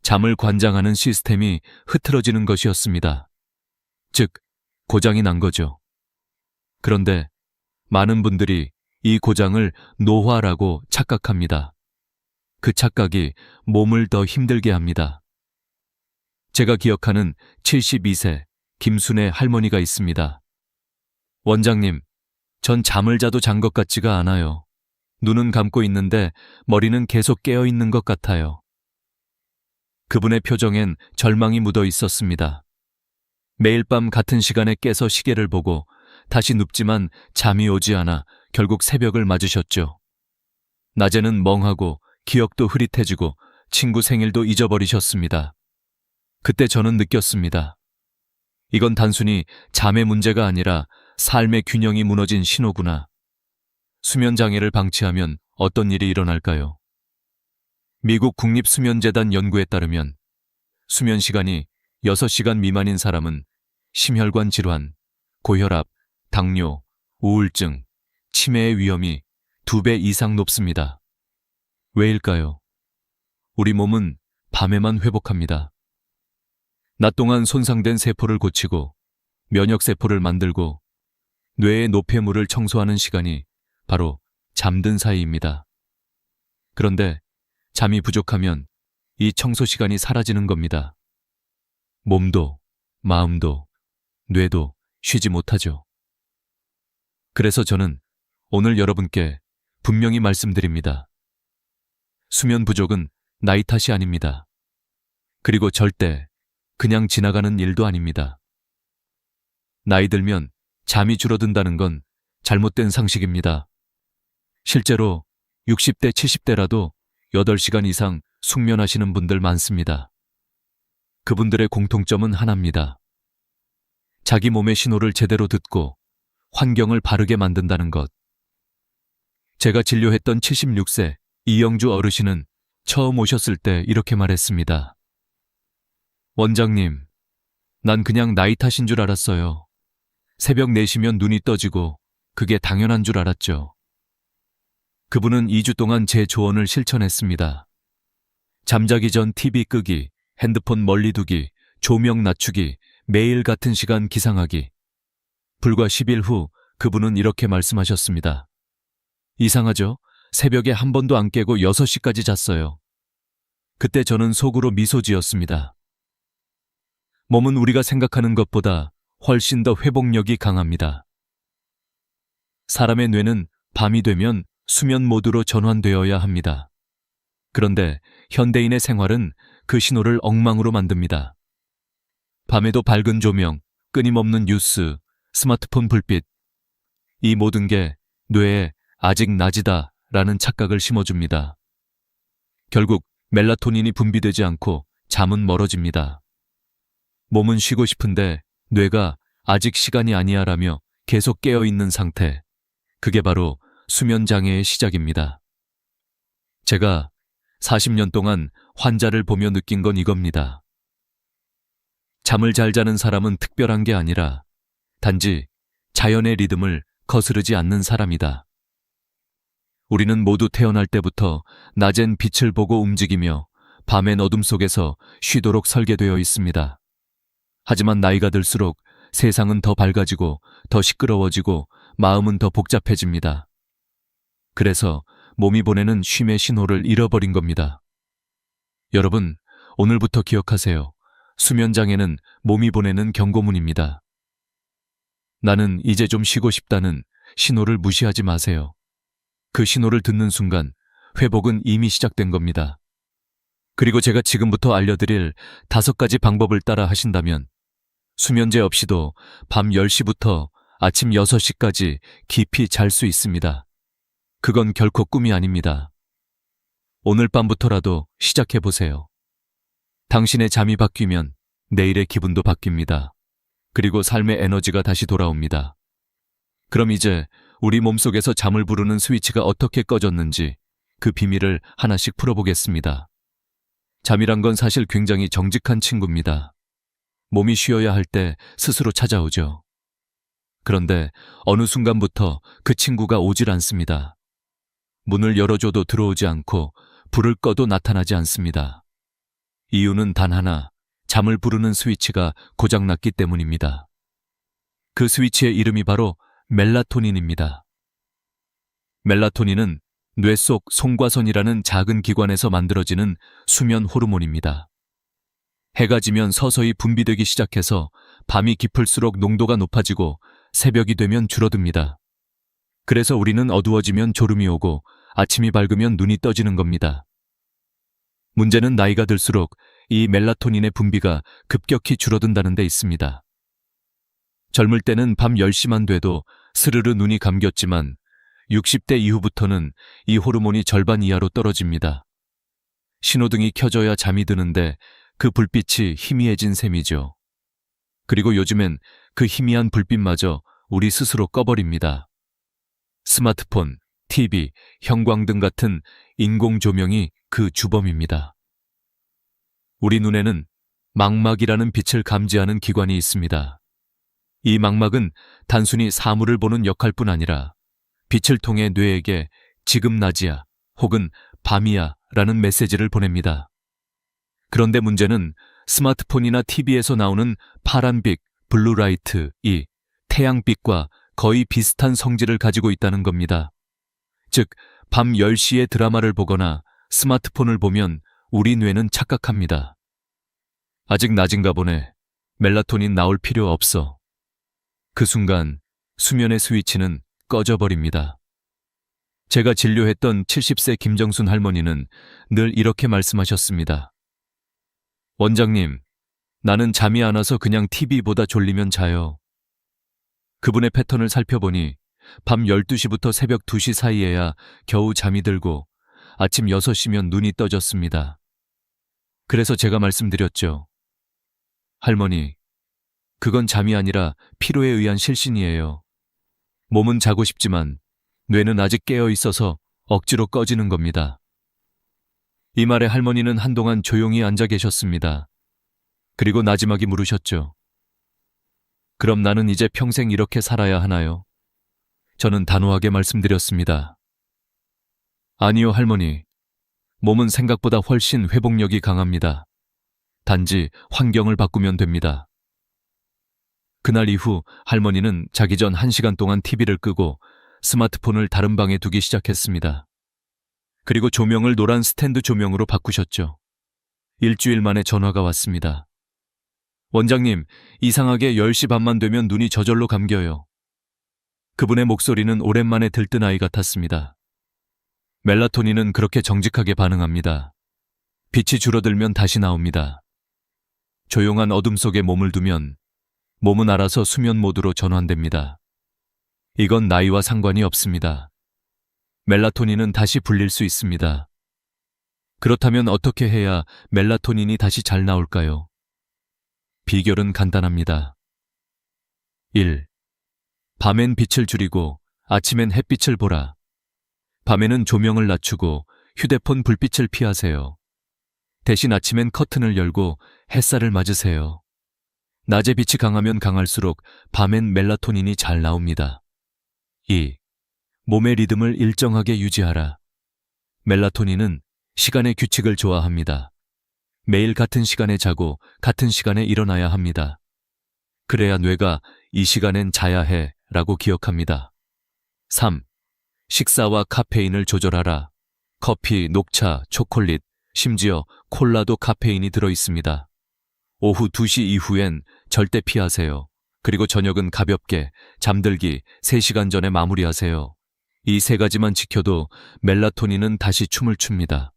Speaker 1: 잠을 관장하는 시스템이 흐트러지는 것이었습니다. 즉, 고장이 난 거죠. 그런데 많은 분들이 이 고장을 노화라고 착각합니다. 그 착각이 몸을 더 힘들게 합니다. 제가 기억하는 72세 김순애 할머니가 있습니다. 원장님, 전 잠을 자도 잔 것 같지가 않아요. 눈은 감고 있는데 머리는 계속 깨어 있는 것 같아요. 그분의 표정엔 절망이 묻어 있었습니다. 매일 밤 같은 시간에 깨서 시계를 보고 다시 눕지만 잠이 오지 않아 결국 새벽을 맞으셨죠. 낮에는 멍하고 기억도 흐릿해지고 친구 생일도 잊어버리셨습니다. 그때 저는 느꼈습니다. 이건 단순히 잠의 문제가 아니라 삶의 균형이 무너진 신호구나. 수면장애를 방치하면 어떤 일이 일어날까요? 미국 국립수면재단 연구에 따르면 수면 시간이 6시간 미만인 사람은 심혈관 질환, 고혈압, 당뇨, 우울증, 치매의 위험이 2배 이상 높습니다. 왜일까요? 우리 몸은 밤에만 회복합니다. 낮 동안 손상된 세포를 고치고 면역세포를 만들고 뇌의 노폐물을 청소하는 시간이 바로 잠든 사이입니다. 그런데 잠이 부족하면 이 청소 시간이 사라지는 겁니다. 몸도, 마음도, 뇌도 쉬지 못하죠. 그래서 저는 오늘 여러분께 분명히 말씀드립니다. 수면 부족은 나이 탓이 아닙니다. 그리고 절대 그냥 지나가는 일도 아닙니다. 나이 들면 잠이 줄어든다는 건 잘못된 상식입니다. 실제로 60대, 70대라도 8시간 이상 숙면하시는 분들 많습니다. 그분들의 공통점은 하나입니다. 자기 몸의 신호를 제대로 듣고 환경을 바르게 만든다는 것. 제가 진료했던 76세 이영주 어르신은 처음 오셨을 때 이렇게 말했습니다. 원장님, 난 그냥 나이 탓인 줄 알았어요. 새벽 4시면 눈이 떠지고 그게 당연한 줄 알았죠. 그분은 2주 동안 제 조언을 실천했습니다. 잠자기 전 TV 끄기, 핸드폰 멀리 두기, 조명 낮추기, 매일 같은 시간 기상하기. 불과 10일 후 그분은 이렇게 말씀하셨습니다. 이상하죠? 새벽에 한 번도 안 깨고 6시까지 잤어요. 그때 저는 속으로 미소 지었습니다. 몸은 우리가 생각하는 것보다 훨씬 더 회복력이 강합니다. 사람의 뇌는 밤이 되면 수면 모드로 전환되어야 합니다. 그런데 현대인의 생활은 그 신호를 엉망으로 만듭니다. 밤에도 밝은 조명, 끊임없는 뉴스, 스마트폰 불빛. 이 모든 게 뇌에 아직 낮이다 라는 착각을 심어줍니다. 결국 멜라토닌이 분비되지 않고 잠은 멀어집니다. 몸은 쉬고 싶은데 뇌가 아직 시간이 아니야 라며 계속 깨어있는 상태. 그게 바로 수면장애의 시작입니다. 제가 40년 동안 환자를 보며 느낀 건 이겁니다. 잠을 잘 자는 사람은 특별한 게 아니라 단지 자연의 리듬을 거스르지 않는 사람이다. 우리는 모두 태어날 때부터 낮엔 빛을 보고 움직이며 밤엔 어둠 속에서 쉬도록 설계되어 있습니다. 하지만 나이가 들수록 세상은 더 밝아지고 더 시끄러워지고 마음은 더 복잡해집니다. 그래서 몸이 보내는 쉼의 신호를 잃어버린 겁니다. 여러분, 오늘부터 기억하세요. 수면장애는 몸이 보내는 경고문입니다. 나는 이제 좀 쉬고 싶다는 신호를 무시하지 마세요. 그 신호를 듣는 순간 회복은 이미 시작된 겁니다. 그리고 제가 지금부터 알려드릴 5가지 방법을 따라 하신다면 수면제 없이도 밤 10시부터 아침 6시까지 깊이 잘 수 있습니다. 그건 결코 꿈이 아닙니다. 오늘 밤부터라도 시작해보세요. 당신의 잠이 바뀌면 내일의 기분도 바뀝니다. 그리고 삶의 에너지가 다시 돌아옵니다. 그럼 이제 우리 몸속에서 잠을 부르는 스위치가 어떻게 꺼졌는지 그 비밀을 하나씩 풀어보겠습니다. 잠이란 건 사실 굉장히 정직한 친구입니다. 몸이 쉬어야 할 때 스스로 찾아오죠. 그런데 어느 순간부터 그 친구가 오질 않습니다. 문을 열어줘도 들어오지 않고 불을 꺼도 나타나지 않습니다. 이유는 단 하나, 잠을 부르는 스위치가 고장났기 때문입니다. 그 스위치의 이름이 바로 멜라토닌입니다. 멜라토닌은 뇌 속 송과선이라는 작은 기관에서 만들어지는 수면 호르몬입니다. 해가 지면 서서히 분비되기 시작해서 밤이 깊을수록 농도가 높아지고 새벽이 되면 줄어듭니다. 그래서 우리는 어두워지면 졸음이 오고 아침이 밝으면 눈이 떠지는 겁니다. 문제는 나이가 들수록 이 멜라토닌의 분비가 급격히 줄어든다는 데 있습니다. 젊을 때는 밤 10시만 돼도 스르르 눈이 감겼지만 60대 이후부터는 이 호르몬이 절반 이하로 떨어집니다. 신호등이 켜져야 잠이 드는데 그 불빛이 희미해진 셈이죠. 그리고 요즘엔 그 희미한 불빛마저 우리 스스로 꺼버립니다. 스마트폰, TV, 형광등 같은 인공 조명이 그 주범입니다. 우리 눈에는 망막이라는 빛을 감지하는 기관이 있습니다. 이 망막은 단순히 사물을 보는 역할뿐 아니라 빛을 통해 뇌에게 지금 낮이야 혹은 밤이야 라는 메시지를 보냅니다. 그런데 문제는 스마트폰이나 TV에서 나오는 파란빛, 블루라이트, 이 태양빛과 거의 비슷한 성질을 가지고 있다는 겁니다. 즉, 밤 10시에 드라마를 보거나 스마트폰을 보면 우리 뇌는 착각합니다. 아직 낮인가 보네. 멜라토닌 나올 필요 없어. 그 순간 수면의 스위치는 꺼져버립니다. 제가 진료했던 70세 김정순 할머니는 늘 이렇게 말씀하셨습니다. 원장님, 나는 잠이 안 와서 그냥 TV보다 졸리면 자요. 그분의 패턴을 살펴보니 밤 12시부터 새벽 2시 사이에야 겨우 잠이 들고 아침 6시면 눈이 떠졌습니다. 그래서 제가 말씀드렸죠. 할머니, 그건 잠이 아니라 피로에 의한 실신이에요. 몸은 자고 싶지만 뇌는 아직 깨어 있어서 억지로 꺼지는 겁니다. 이 말에 할머니는 한동안 조용히 앉아 계셨습니다. 그리고 나지막이 물으셨죠. 그럼 나는 이제 평생 이렇게 살아야 하나요? 저는 단호하게 말씀드렸습니다. 아니요, 할머니. 몸은 생각보다 훨씬 회복력이 강합니다. 단지 환경을 바꾸면 됩니다. 그날 이후 할머니는 자기 전 1시간 동안 TV를 끄고 스마트폰을 다른 방에 두기 시작했습니다. 그리고 조명을 노란 스탠드 조명으로 바꾸셨죠. 일주일 만에 전화가 왔습니다. 원장님, 이상하게 10시 반만 되면 눈이 저절로 감겨요. 그분의 목소리는 오랜만에 들뜬 아이 같았습니다. 멜라토닌은 그렇게 정직하게 반응합니다. 빛이 줄어들면 다시 나옵니다. 조용한 어둠 속에 몸을 두면 몸은 알아서 수면 모드로 전환됩니다. 이건 나이와 상관이 없습니다. 멜라토닌은 다시 불릴 수 있습니다. 그렇다면 어떻게 해야 멜라토닌이 다시 잘 나올까요? 비결은 간단합니다. 1. 밤엔 빛을 줄이고 아침엔 햇빛을 보라. 밤에는 조명을 낮추고 휴대폰 불빛을 피하세요. 대신 아침엔 커튼을 열고 햇살을 맞으세요. 낮에 빛이 강하면 강할수록 밤엔 멜라토닌이 잘 나옵니다. 2. 몸의 리듬을 일정하게 유지하라. 멜라토닌은 시간의 규칙을 좋아합니다. 매일 같은 시간에 자고 같은 시간에 일어나야 합니다. 그래야 뇌가 이 시간엔 자야 해 라고 기억합니다. 3. 식사와 카페인을 조절하라. 커피, 녹차, 초콜릿, 심지어 콜라도 카페인이 들어 있습니다. 오후 2시 이후엔 절대 피하세요. 그리고 저녁은 가볍게 잠들기 3시간 전에 마무리하세요. 이 3가지만 지켜도 멜라토닌은 다시 춤을 춥니다.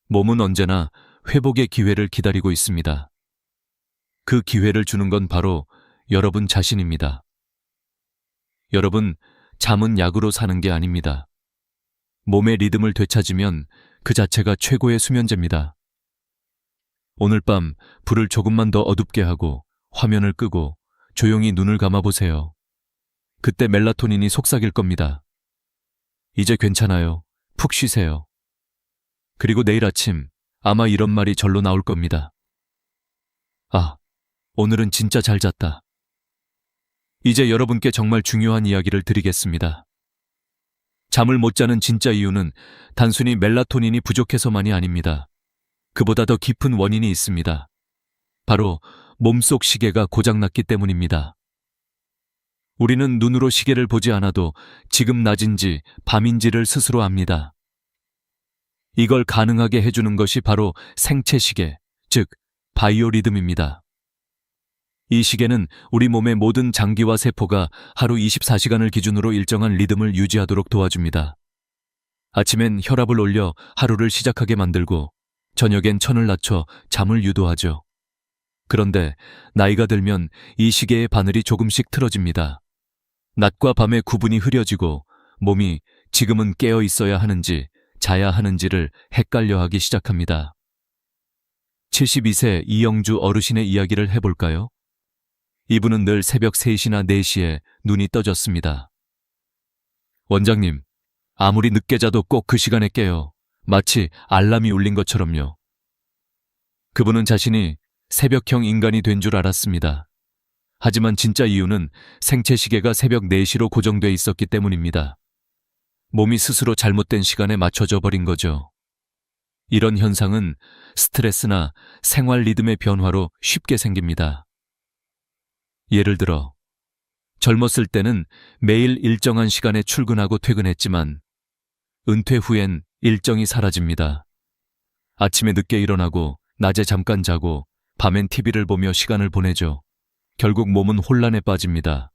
Speaker 1: 몸은 언제나 회복의 기회를 기다리고 있습니다. 그 기회를 주는 건 바로 여러분 자신입니다. 여러분, 잠은 약으로 사는 게 아닙니다. 몸의 리듬을 되찾으면 그 자체가 최고의 수면제입니다. 오늘 밤 불을 조금만 더 어둡게 하고 화면을 끄고 조용히 눈을 감아보세요. 그때 멜라토닌이 속삭일 겁니다. 이제 괜찮아요. 푹 쉬세요. 그리고 내일 아침 아마 이런 말이 절로 나올 겁니다. 아, 오늘은 진짜 잘 잤다. 이제 여러분께 정말 중요한 이야기를 드리겠습니다. 잠을 못 자는 진짜 이유는 단순히 멜라토닌이 부족해서만이 아닙니다. 그보다 더 깊은 원인이 있습니다. 바로 몸속 시계가 고장났기 때문입니다. 우리는 눈으로 시계를 보지 않아도 지금 낮인지 밤인지를 스스로 압니다. 이걸 가능하게 해주는 것이 바로 생체 시계, 즉 바이오리듬입니다. 이 시계는 우리 몸의 모든 장기와 세포가 하루 24시간을 기준으로 일정한 리듬을 유지하도록 도와줍니다. 아침엔 혈압을 올려 하루를 시작하게 만들고 저녁엔 천을 낮춰 잠을 유도하죠. 그런데 나이가 들면 이 시계의 바늘이 조금씩 틀어집니다. 낮과 밤의 구분이 흐려지고 몸이 지금은 깨어 있어야 하는지 자야 하는지를 헷갈려하기 시작합니다. 72세 이영주 어르신의 이야기를 해볼까요? 이분은 늘 새벽 3시나 4시에 눈이 떠졌습니다. 원장님, 아무리 늦게 자도 꼭 그 시간에 깨요. 마치 알람이 울린 것처럼요. 그분은 자신이 새벽형 인간이 된 줄 알았습니다. 하지만 진짜 이유는 생체 시계가 새벽 4시로 고정돼 있었기 때문입니다. 몸이 스스로 잘못된 시간에 맞춰져 버린 거죠. 이런 현상은 스트레스나 생활 리듬의 변화로 쉽게 생깁니다. 예를 들어, 젊었을 때는 매일 일정한 시간에 출근하고 퇴근했지만 은퇴 후엔 일정이 사라집니다. 아침에 늦게 일어나고 낮에 잠깐 자고 밤엔 TV를 보며 시간을 보내죠. 결국 몸은 혼란에 빠집니다.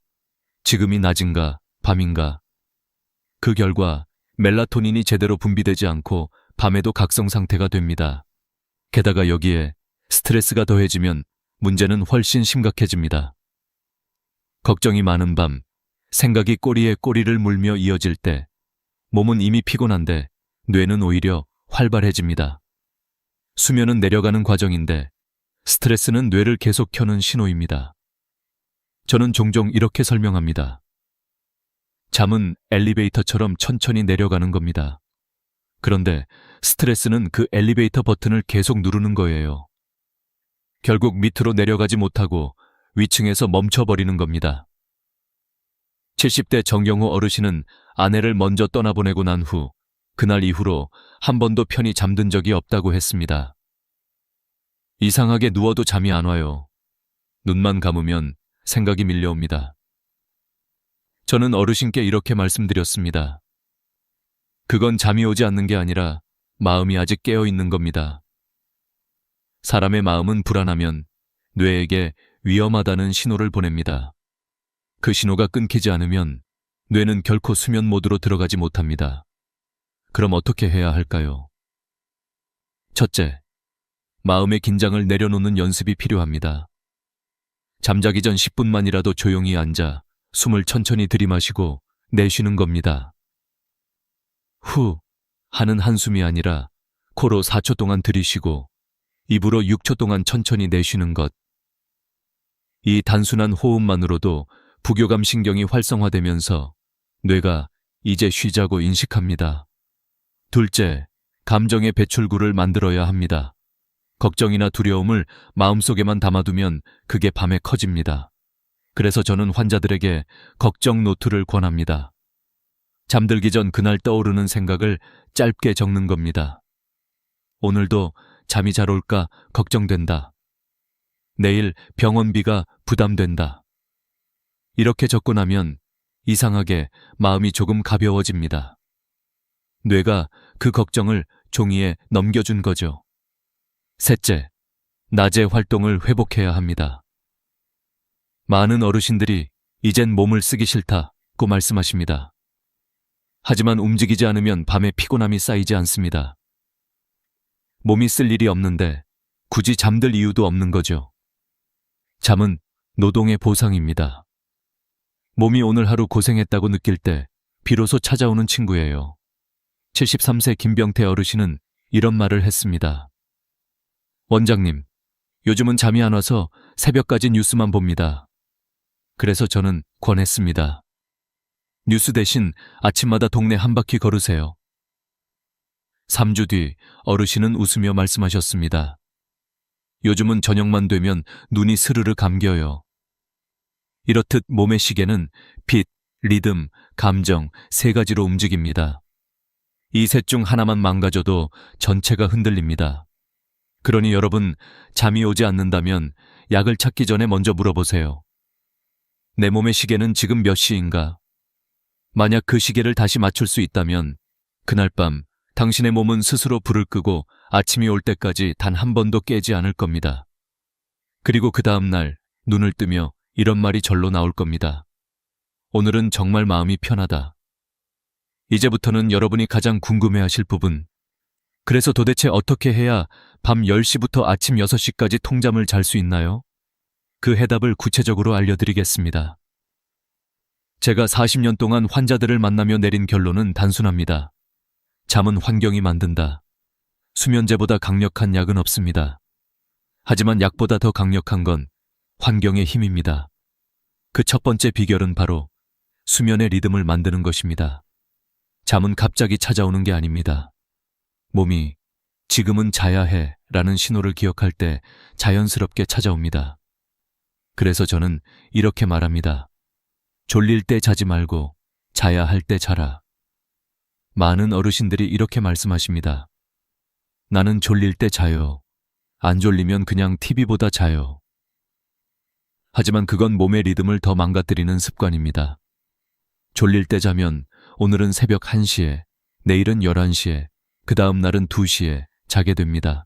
Speaker 1: 지금이 낮인가 밤인가. 그 결과 멜라토닌이 제대로 분비되지 않고 밤에도 각성 상태가 됩니다. 게다가 여기에 스트레스가 더해지면 문제는 훨씬 심각해집니다. 걱정이 많은 밤, 생각이 꼬리에 꼬리를 물며 이어질 때 몸은 이미 피곤한데 뇌는 오히려 활발해집니다. 수면은 내려가는 과정인데 스트레스는 뇌를 계속 켜는 신호입니다. 저는 종종 이렇게 설명합니다. 잠은 엘리베이터처럼 천천히 내려가는 겁니다. 그런데 스트레스는 그 엘리베이터 버튼을 계속 누르는 거예요. 결국 밑으로 내려가지 못하고 위층에서 멈춰버리는 겁니다. 70대 정영호 어르신은 아내를 먼저 떠나보내고 난 후 그날 이후로 한 번도 편히 잠든 적이 없다고 했습니다. 이상하게 누워도 잠이 안 와요. 눈만 감으면 생각이 밀려옵니다. 저는 어르신께 이렇게 말씀드렸습니다. 그건 잠이 오지 않는 게 아니라 마음이 아직 깨어 있는 겁니다. 사람의 마음은 불안하면 뇌에게 위험하다는 신호를 보냅니다. 그 신호가 끊기지 않으면 뇌는 결코 수면 모드로 들어가지 못합니다. 그럼 어떻게 해야 할까요? 첫째, 마음의 긴장을 내려놓는 연습이 필요합니다. 잠자기 전 10분만이라도 조용히 앉아 숨을 천천히 들이마시고 내쉬는 겁니다. 후 하는 한숨이 아니라 코로 4초 동안 들이쉬고 입으로 6초 동안 천천히 내쉬는 것. 이 단순한 호흡만으로도 부교감 신경이 활성화되면서 뇌가 이제 쉬자고 인식합니다. 둘째, 감정의 배출구를 만들어야 합니다. 걱정이나 두려움을 마음속에만 담아두면 그게 밤에 커집니다. 그래서 저는 환자들에게 걱정 노트를 권합니다. 잠들기 전 그날 떠오르는 생각을 짧게 적는 겁니다. 오늘도 잠이 잘 올까 걱정된다. 내일 병원비가 부담된다. 이렇게 적고 나면 이상하게 마음이 조금 가벼워집니다. 뇌가 그 걱정을 종이에 넘겨준 거죠. 셋째, 낮에 활동을 회복해야 합니다. 많은 어르신들이 이젠 몸을 쓰기 싫다고 말씀하십니다. 하지만 움직이지 않으면 밤에 피곤함이 쌓이지 않습니다. 몸이 쓸 일이 없는데 굳이 잠들 이유도 없는 거죠. 잠은 노동의 보상입니다. 몸이 오늘 하루 고생했다고 느낄 때 비로소 찾아오는 친구예요. 73세 김병태 어르신은 이런 말을 했습니다. 원장님, 요즘은 잠이 안 와서 새벽까지 뉴스만 봅니다. 그래서 저는 권했습니다. 뉴스 대신 아침마다 동네 한 바퀴 걸으세요. 3주 뒤 어르신은 웃으며 말씀하셨습니다. 요즘은 저녁만 되면 눈이 스르르 감겨요. 이렇듯 몸의 시계는 빛, 리듬, 감정 세 가지로 움직입니다. 이 셋 중 하나만 망가져도 전체가 흔들립니다. 그러니 여러분, 잠이 오지 않는다면 약을 찾기 전에 먼저 물어보세요. 내 몸의 시계는 지금 몇 시인가? 만약 그 시계를 다시 맞출 수 있다면 그날 밤 당신의 몸은 스스로 불을 끄고 아침이 올 때까지 단 한 번도 깨지 않을 겁니다. 그리고 그 다음 날 눈을 뜨며 이런 말이 절로 나올 겁니다. 오늘은 정말 마음이 편하다. 이제부터는 여러분이 가장 궁금해하실 부분. 그래서 도대체 어떻게 해야 밤 10시부터 아침 6시까지 통잠을 잘 수 있나요? 그 해답을 구체적으로 알려드리겠습니다. 제가 40년 동안 환자들을 만나며 내린 결론은 단순합니다. 잠은 환경이 만든다. 수면제보다 강력한 약은 없습니다. 하지만 약보다 더 강력한 건 환경의 힘입니다. 그 첫 번째 비결은 바로 수면의 리듬을 만드는 것입니다. 잠은 갑자기 찾아오는 게 아닙니다. 몸이 지금은 자야 해 라는 신호를 기억할 때 자연스럽게 찾아옵니다. 그래서 저는 이렇게 말합니다. 졸릴 때 자지 말고 자야 할 때 자라. 많은 어르신들이 이렇게 말씀하십니다. 나는 졸릴 때 자요. 안 졸리면 그냥 TV보다 자요. 하지만 그건 몸의 리듬을 더 망가뜨리는 습관입니다. 졸릴 때 자면 오늘은 새벽 1시에, 내일은 11시에, 그 다음 날은 2시에 자게 됩니다.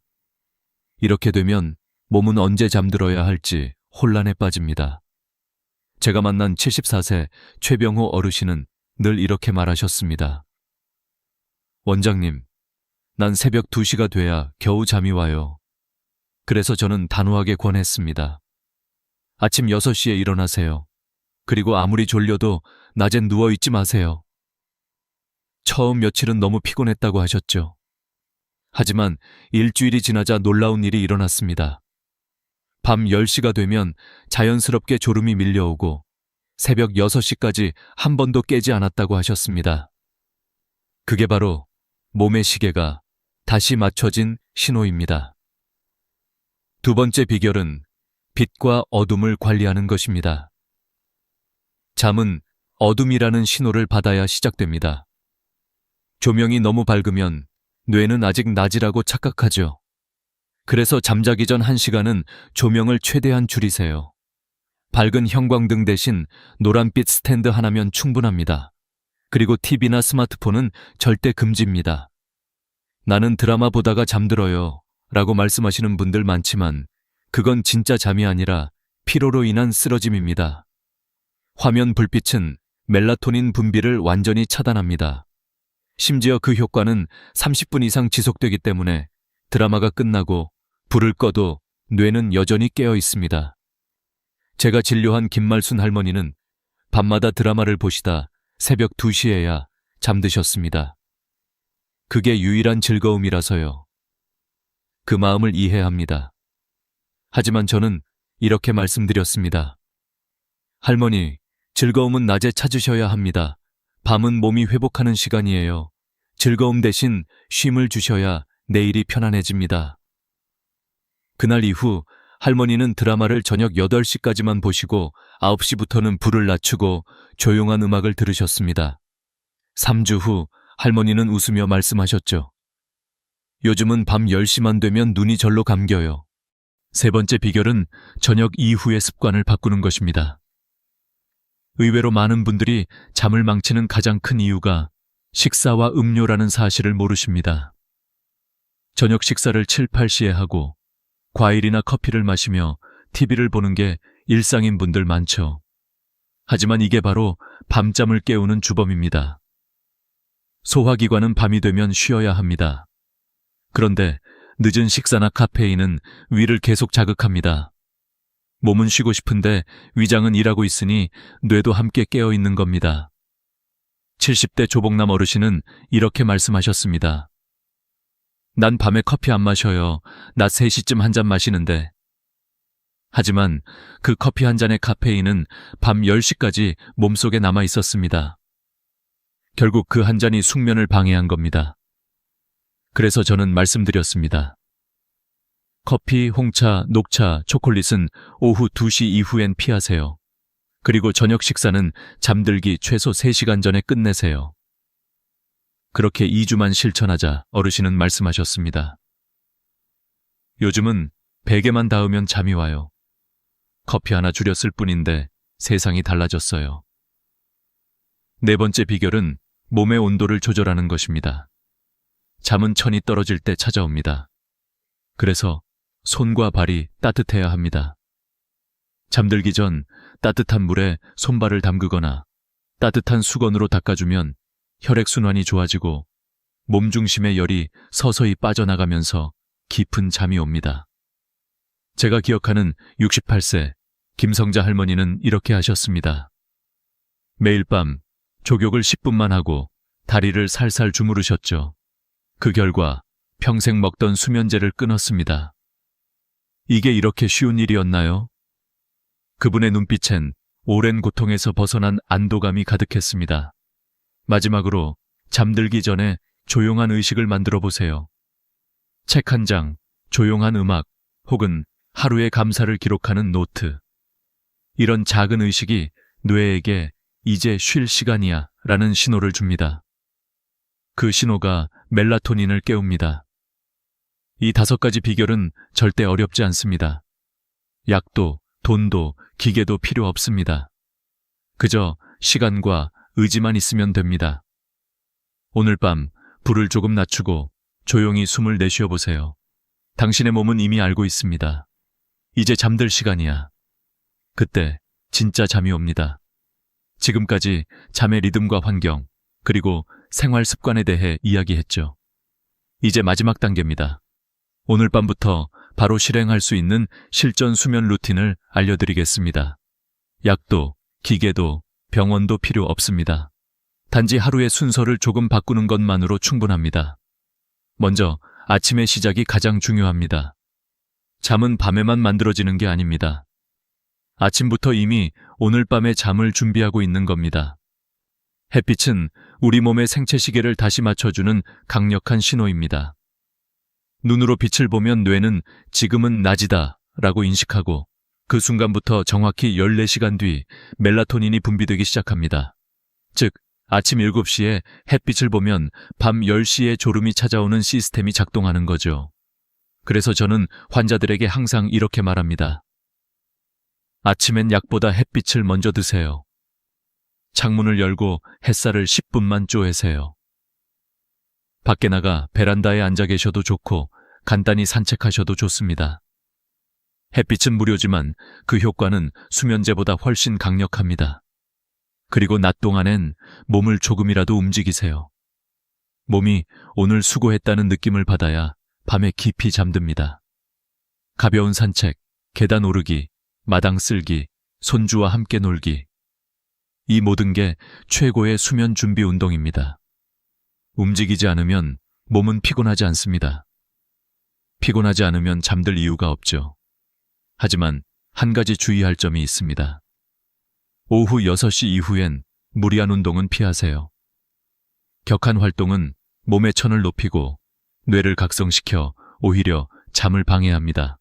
Speaker 1: 이렇게 되면 몸은 언제 잠들어야 할지 혼란에 빠집니다. 제가 만난 74세 최병호 어르신은 늘 이렇게 말하셨습니다. 원장님, 난 새벽 2시가 돼야 겨우 잠이 와요. 그래서 저는 단호하게 권했습니다. 아침 6시에 일어나세요. 그리고 아무리 졸려도 낮엔 누워있지 마세요. 처음 며칠은 너무 피곤했다고 하셨죠. 하지만 일주일이 지나자 놀라운 일이 일어났습니다. 밤 10시가 되면 자연스럽게 졸음이 밀려오고 새벽 6시까지 한 번도 깨지 않았다고 하셨습니다. 그게 바로 몸의 시계가 다시 맞춰진 신호입니다. 두 번째 비결은 빛과 어둠을 관리하는 것입니다. 잠은 어둠이라는 신호를 받아야 시작됩니다. 조명이 너무 밝으면 뇌는 아직 낮이라고 착각하죠. 그래서 잠자기 전 1시간은 조명을 최대한 줄이세요. 밝은 형광등 대신 노란빛 스탠드 하나면 충분합니다. 그리고 TV나 스마트폰은 절대 금지입니다. 나는 드라마 보다가 잠들어요 라고 말씀하시는 분들 많지만 그건 진짜 잠이 아니라 피로로 인한 쓰러짐입니다. 화면 불빛은 멜라토닌 분비를 완전히 차단합니다. 심지어 그 효과는 30분 이상 지속되기 때문에 드라마가 끝나고 불을 꺼도 뇌는 여전히 깨어 있습니다. 제가 진료한 김말순 할머니는 밤마다 드라마를 보시다 새벽 2시에야 잠드셨습니다. 그게 유일한 즐거움이라서요. 그 마음을 이해합니다. 하지만 저는 이렇게 말씀드렸습니다. 할머니, 즐거움은 낮에 찾으셔야 합니다. 밤은 몸이 회복하는 시간이에요. 즐거움 대신 쉼을 주셔야 내일이 편안해집니다. 그날 이후 할머니는 드라마를 저녁 8시까지만 보시고 9시부터는 불을 낮추고 조용한 음악을 들으셨습니다. 3주 후 할머니는 웃으며 말씀하셨죠. 요즘은 밤 10시만 되면 눈이 절로 감겨요. 세 번째 비결은 저녁 이후의 습관을 바꾸는 것입니다. 의외로 많은 분들이 잠을 망치는 가장 큰 이유가 식사와 음료라는 사실을 모르십니다. 저녁 식사를 7, 8시에 하고 과일이나 커피를 마시며 TV를 보는 게 일상인 분들 많죠. 하지만 이게 바로 밤잠을 깨우는 주범입니다. 소화기관은 밤이 되면 쉬어야 합니다. 그런데 늦은 식사나 카페인은 위를 계속 자극합니다. 몸은 쉬고 싶은데 위장은 일하고 있으니 뇌도 함께 깨어 있는 겁니다. 70대 조복남 어르신은 이렇게 말씀하셨습니다. 난 밤에 커피 안 마셔요. 낮 3시쯤 한 잔 마시는데. 하지만 그 커피 한 잔의 카페인은 밤 10시까지 몸속에 남아 있었습니다. 결국 그 한 잔이 숙면을 방해한 겁니다. 그래서 저는 말씀드렸습니다. 커피, 홍차, 녹차, 초콜릿은 오후 2시 이후엔 피하세요. 그리고 저녁 식사는 잠들기 최소 3시간 전에 끝내세요. 그렇게 2주만 실천하자 어르신은 말씀하셨습니다. 요즘은 베개만 닿으면 잠이 와요. 커피 하나 줄였을 뿐인데 세상이 달라졌어요. 네 번째 비결은 몸의 온도를 조절하는 것입니다. 잠은 천이 떨어질 때 찾아옵니다. 그래서 손과 발이 따뜻해야 합니다. 잠들기 전 따뜻한 물에 손발을 담그거나 따뜻한 수건으로 닦아주면 혈액순환이 좋아지고 몸 중심의 열이 서서히 빠져나가면서 깊은 잠이 옵니다. 제가 기억하는 68세 김성자 할머니는 이렇게 하셨습니다. 매일 밤 족욕을 10분만 하고 다리를 살살 주무르셨죠. 그 결과 평생 먹던 수면제를 끊었습니다. 이게 이렇게 쉬운 일이었나요? 그분의 눈빛엔 오랜 고통에서 벗어난 안도감이 가득했습니다. 마지막으로 잠들기 전에 조용한 의식을 만들어 보세요. 책 한 장, 조용한 음악, 혹은 하루의 감사를 기록하는 노트. 이런 작은 의식이 뇌에게 이제 쉴 시간이야 라는 신호를 줍니다. 그 신호가 멜라토닌을 깨웁니다. 이 5가지 비결은 절대 어렵지 않습니다. 약도, 돈도, 기계도 필요 없습니다. 그저 시간과 의지만 있으면 됩니다. 오늘 밤 불을 조금 낮추고 조용히 숨을 내쉬어 보세요. 당신의 몸은 이미 알고 있습니다. 이제 잠들 시간이야. 그때 진짜 잠이 옵니다. 지금까지 잠의 리듬과 환경, 그리고 생활 습관에 대해 이야기했죠. 이제 마지막 단계입니다. 오늘 밤부터 바로 실행할 수 있는 실전 수면 루틴을 알려드리겠습니다. 약도, 기계도, 병원도 필요 없습니다. 단지 하루의 순서를 조금 바꾸는 것만으로 충분합니다. 먼저 아침의 시작이 가장 중요합니다. 잠은 밤에만 만들어지는 게 아닙니다. 아침부터 이미 오늘 밤의 잠을 준비하고 있는 겁니다. 햇빛은 우리 몸의 생체 시계를 다시 맞춰주는 강력한 신호입니다. 눈으로 빛을 보면 뇌는 지금은 낮이다 라고 인식하고 그 순간부터 정확히 14시간 뒤 멜라토닌이 분비되기 시작합니다. 즉, 아침 7시에 햇빛을 보면 밤 10시에 졸음이 찾아오는 시스템이 작동하는 거죠. 그래서 저는 환자들에게 항상 이렇게 말합니다. 아침엔 약보다 햇빛을 먼저 드세요. 창문을 열고 햇살을 10분만 쬐세요. 밖에 나가 베란다에 앉아 계셔도 좋고 간단히 산책하셔도 좋습니다. 햇빛은 무료지만 그 효과는 수면제보다 훨씬 강력합니다. 그리고 낮 동안엔 몸을 조금이라도 움직이세요. 몸이 오늘 수고했다는 느낌을 받아야 밤에 깊이 잠듭니다. 가벼운 산책, 계단 오르기, 마당 쓸기, 손주와 함께 놀기. 이 모든 게 최고의 수면 준비 운동입니다. 움직이지 않으면 몸은 피곤하지 않습니다. 피곤하지 않으면 잠들 이유가 없죠. 하지만 한 가지 주의할 점이 있습니다. 오후 6시 이후엔 무리한 운동은 피하세요. 격한 활동은 몸의 천을 높이고 뇌를 각성시켜 오히려 잠을 방해합니다.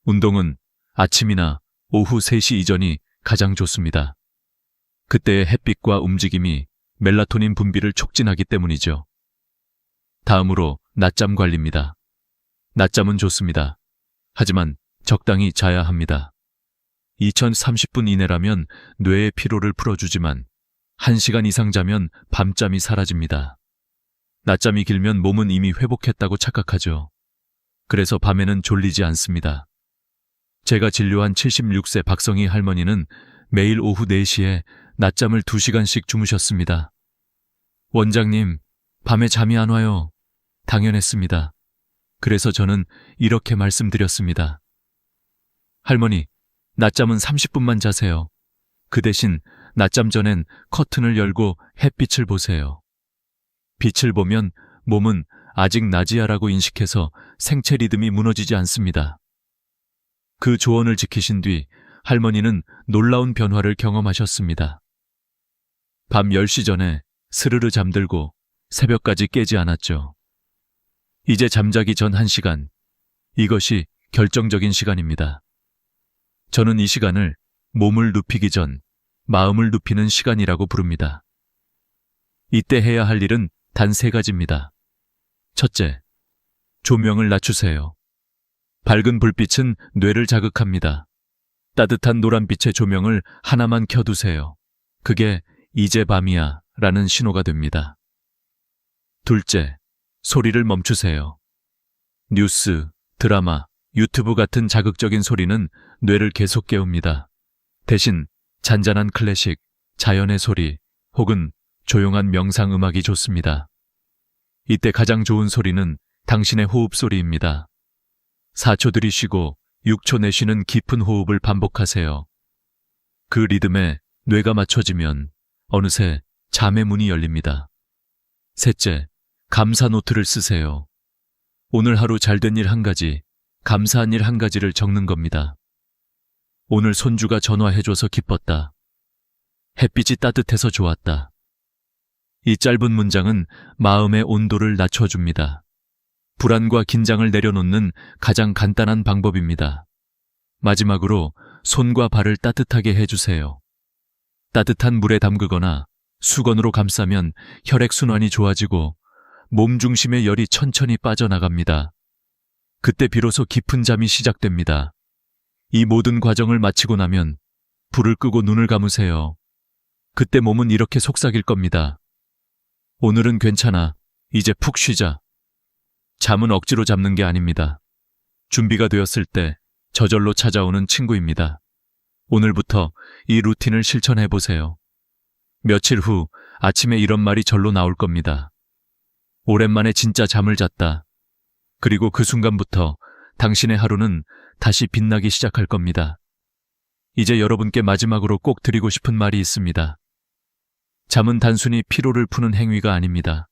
Speaker 1: 운동은 아침이나 오후 3시 이전이 가장 좋습니다. 그때의 햇빛과 움직임이 멜라토닌 분비를 촉진하기 때문이죠. 다음으로 낮잠 관리입니다. 낮잠은 좋습니다. 하지만 적당히 자야 합니다. 2030분 이내라면 뇌의 피로를 풀어주지만 1시간 이상 자면 밤잠이 사라집니다. 낮잠이 길면 몸은 이미 회복했다고 착각하죠. 그래서 밤에는 졸리지 않습니다. 제가 진료한 76세 박성희 할머니는 매일 오후 4시에 낮잠을 2시간씩 주무셨습니다. 원장님, 밤에 잠이 안 와요. 당연했습니다. 그래서 저는 이렇게 말씀드렸습니다. 할머니, 낮잠은 30분만 자세요. 그 대신 낮잠 전엔 커튼을 열고 햇빛을 보세요. 빛을 보면 몸은 아직 낮이야라고 인식해서 생체 리듬이 무너지지 않습니다. 그 조언을 지키신 뒤 할머니는 놀라운 변화를 경험하셨습니다. 밤 10시 전에 스르르 잠들고 새벽까지 깨지 않았죠. 이제 잠자기 전 1시간, 이것이 결정적인 시간입니다. 저는 이 시간을 몸을 눕히기 전 마음을 눕히는 시간이라고 부릅니다. 이때 해야 할 일은 단 3가지입니다. 첫째, 조명을 낮추세요. 밝은 불빛은 뇌를 자극합니다. 따뜻한 노란빛의 조명을 하나만 켜두세요. 그게 이제 밤이야 라는 신호가 됩니다. 둘째, 소리를 멈추세요. 뉴스, 드라마, 유튜브 같은 자극적인 소리는 뇌를 계속 깨웁니다. 대신 잔잔한 클래식, 자연의 소리 혹은 조용한 명상 음악이 좋습니다. 이때 가장 좋은 소리는 당신의 호흡 소리입니다. 4초 들이쉬고 6초 내쉬는 깊은 호흡을 반복하세요. 그 리듬에 뇌가 맞춰지면 어느새 잠의 문이 열립니다. 셋째, 감사 노트를 쓰세요. 오늘 하루 잘된 일 1가지, 감사한 일 1가지를 적는 겁니다. 오늘 손주가 전화해줘서 기뻤다. 햇빛이 따뜻해서 좋았다. 이 짧은 문장은 마음의 온도를 낮춰줍니다. 불안과 긴장을 내려놓는 가장 간단한 방법입니다. 마지막으로 손과 발을 따뜻하게 해주세요. 따뜻한 물에 담그거나 수건으로 감싸면 혈액순환이 좋아지고 몸 중심의 열이 천천히 빠져나갑니다. 그때 비로소 깊은 잠이 시작됩니다. 이 모든 과정을 마치고 나면 불을 끄고 눈을 감으세요. 그때 몸은 이렇게 속삭일 겁니다. 오늘은 괜찮아. 이제 푹 쉬자. 잠은 억지로 잡는 게 아닙니다. 준비가 되었을 때 저절로 찾아오는 친구입니다. 오늘부터 이 루틴을 실천해 보세요. 며칠 후 아침에 이런 말이 절로 나올 겁니다. 오랜만에 진짜 잠을 잤다. 그리고 그 순간부터 당신의 하루는 다시 빛나기 시작할 겁니다. 이제 여러분께 마지막으로 꼭 드리고 싶은 말이 있습니다. 잠은 단순히 피로를 푸는 행위가 아닙니다.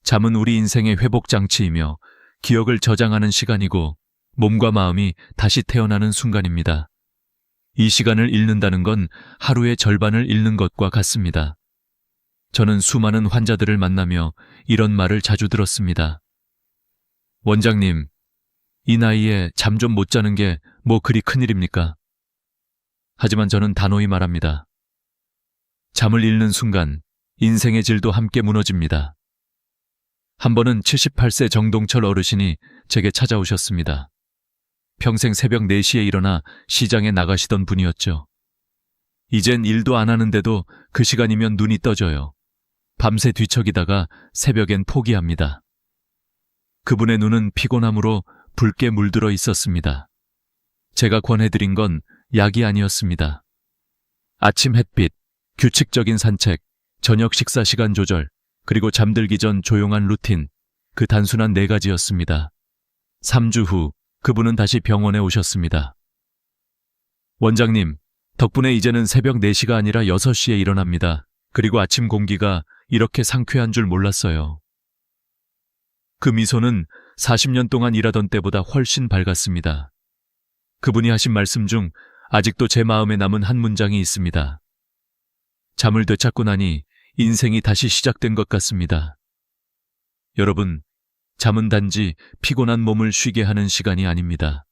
Speaker 1: 잠은 우리 인생의 회복장치이며 기억을 저장하는 시간이고 몸과 마음이 다시 태어나는 순간입니다. 이 시간을 잃는다는 건 하루의 절반을 잃는 것과 같습니다. 저는 수많은 환자들을 만나며 이런 말을 자주 들었습니다. 원장님, 이 나이에 잠 좀 못 자는 게 뭐 그리 큰일입니까? 하지만 저는 단호히 말합니다. 잠을 잃는 순간 인생의 질도 함께 무너집니다. 한 번은 78세 정동철 어르신이 제게 찾아오셨습니다. 평생 새벽 4시에 일어나 시장에 나가시던 분이었죠. 이젠 일도 안 하는데도 그 시간이면 눈이 떠져요. 밤새 뒤척이다가 새벽엔 포기합니다. 그분의 눈은 피곤함으로 붉게 물들어 있었습니다. 제가 권해드린 건 약이 아니었습니다. 아침 햇빛, 규칙적인 산책, 저녁 식사 시간 조절, 그리고 잠들기 전 조용한 루틴, 그 단순한 4가지였습니다. 3주 후 그분은 다시 병원에 오셨습니다. 원장님, 덕분에 이제는 새벽 4시가 아니라 6시에 일어납니다. 그리고 아침 공기가 이렇게 상쾌한 줄 몰랐어요. 그 미소는 40년 동안 일하던 때보다 훨씬 밝았습니다. 그분이 하신 말씀 중 아직도 제 마음에 남은 한 문장이 있습니다. 잠을 되찾고 나니 인생이 다시 시작된 것 같습니다. 여러분, 잠은 단지 피곤한 몸을 쉬게 하는 시간이 아닙니다.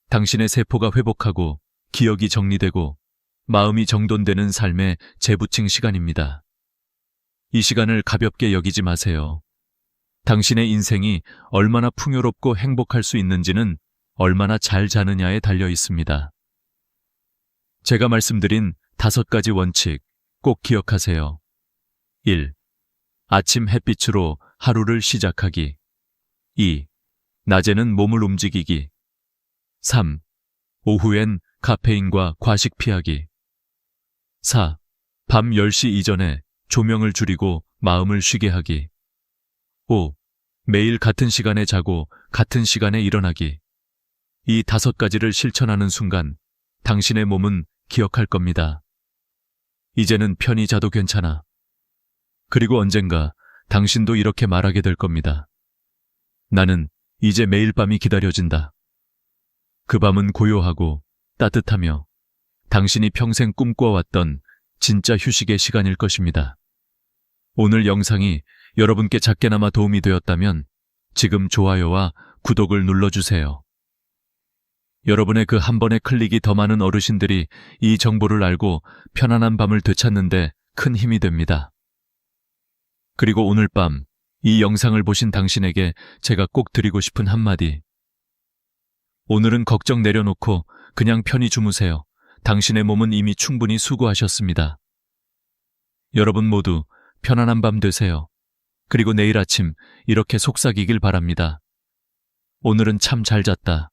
Speaker 1: 당신의 세포가 회복하고 기억이 정리되고 마음이 정돈되는 삶의 재부칭 시간입니다. 이 시간을 가볍게 여기지 마세요. 당신의 인생이 얼마나 풍요롭고 행복할 수 있는지는 얼마나 잘 자느냐에 달려 있습니다. 제가 말씀드린 5가지 원칙 꼭 기억하세요. 1. 아침 햇빛으로 하루를 시작하기. 2. 낮에는 몸을 움직이기. 3. 오후엔 카페인과 과식 피하기. 4. 밤 10시 이전에 조명을 줄이고 마음을 쉬게 하기. 5. 매일 같은 시간에 자고 같은 시간에 일어나기. 이 5가지를 실천하는 순간 당신의 몸은 기억할 겁니다. 이제는 편히 자도 괜찮아. 그리고 언젠가 당신도 이렇게 말하게 될 겁니다. 나는 이제 매일 밤이 기다려진다. 그 밤은 고요하고 따뜻하며 당신이 평생 꿈꿔왔던 진짜 휴식의 시간일 것입니다. 오늘 영상이 여러분께 작게나마 도움이 되었다면 지금 좋아요와 구독을 눌러주세요. 여러분의 그 한 번의 클릭이 더 많은 어르신들이 이 정보를 알고 편안한 밤을 되찾는데 큰 힘이 됩니다. 그리고 오늘 밤 이 영상을 보신 당신에게 제가 꼭 드리고 싶은 한마디. 오늘은 걱정 내려놓고 그냥 편히 주무세요. 당신의 몸은 이미 충분히 수고하셨습니다. 여러분 모두 편안한 밤 되세요. 그리고 내일 아침 이렇게 속삭이길 바랍니다. 오늘은 참 잘 잤다.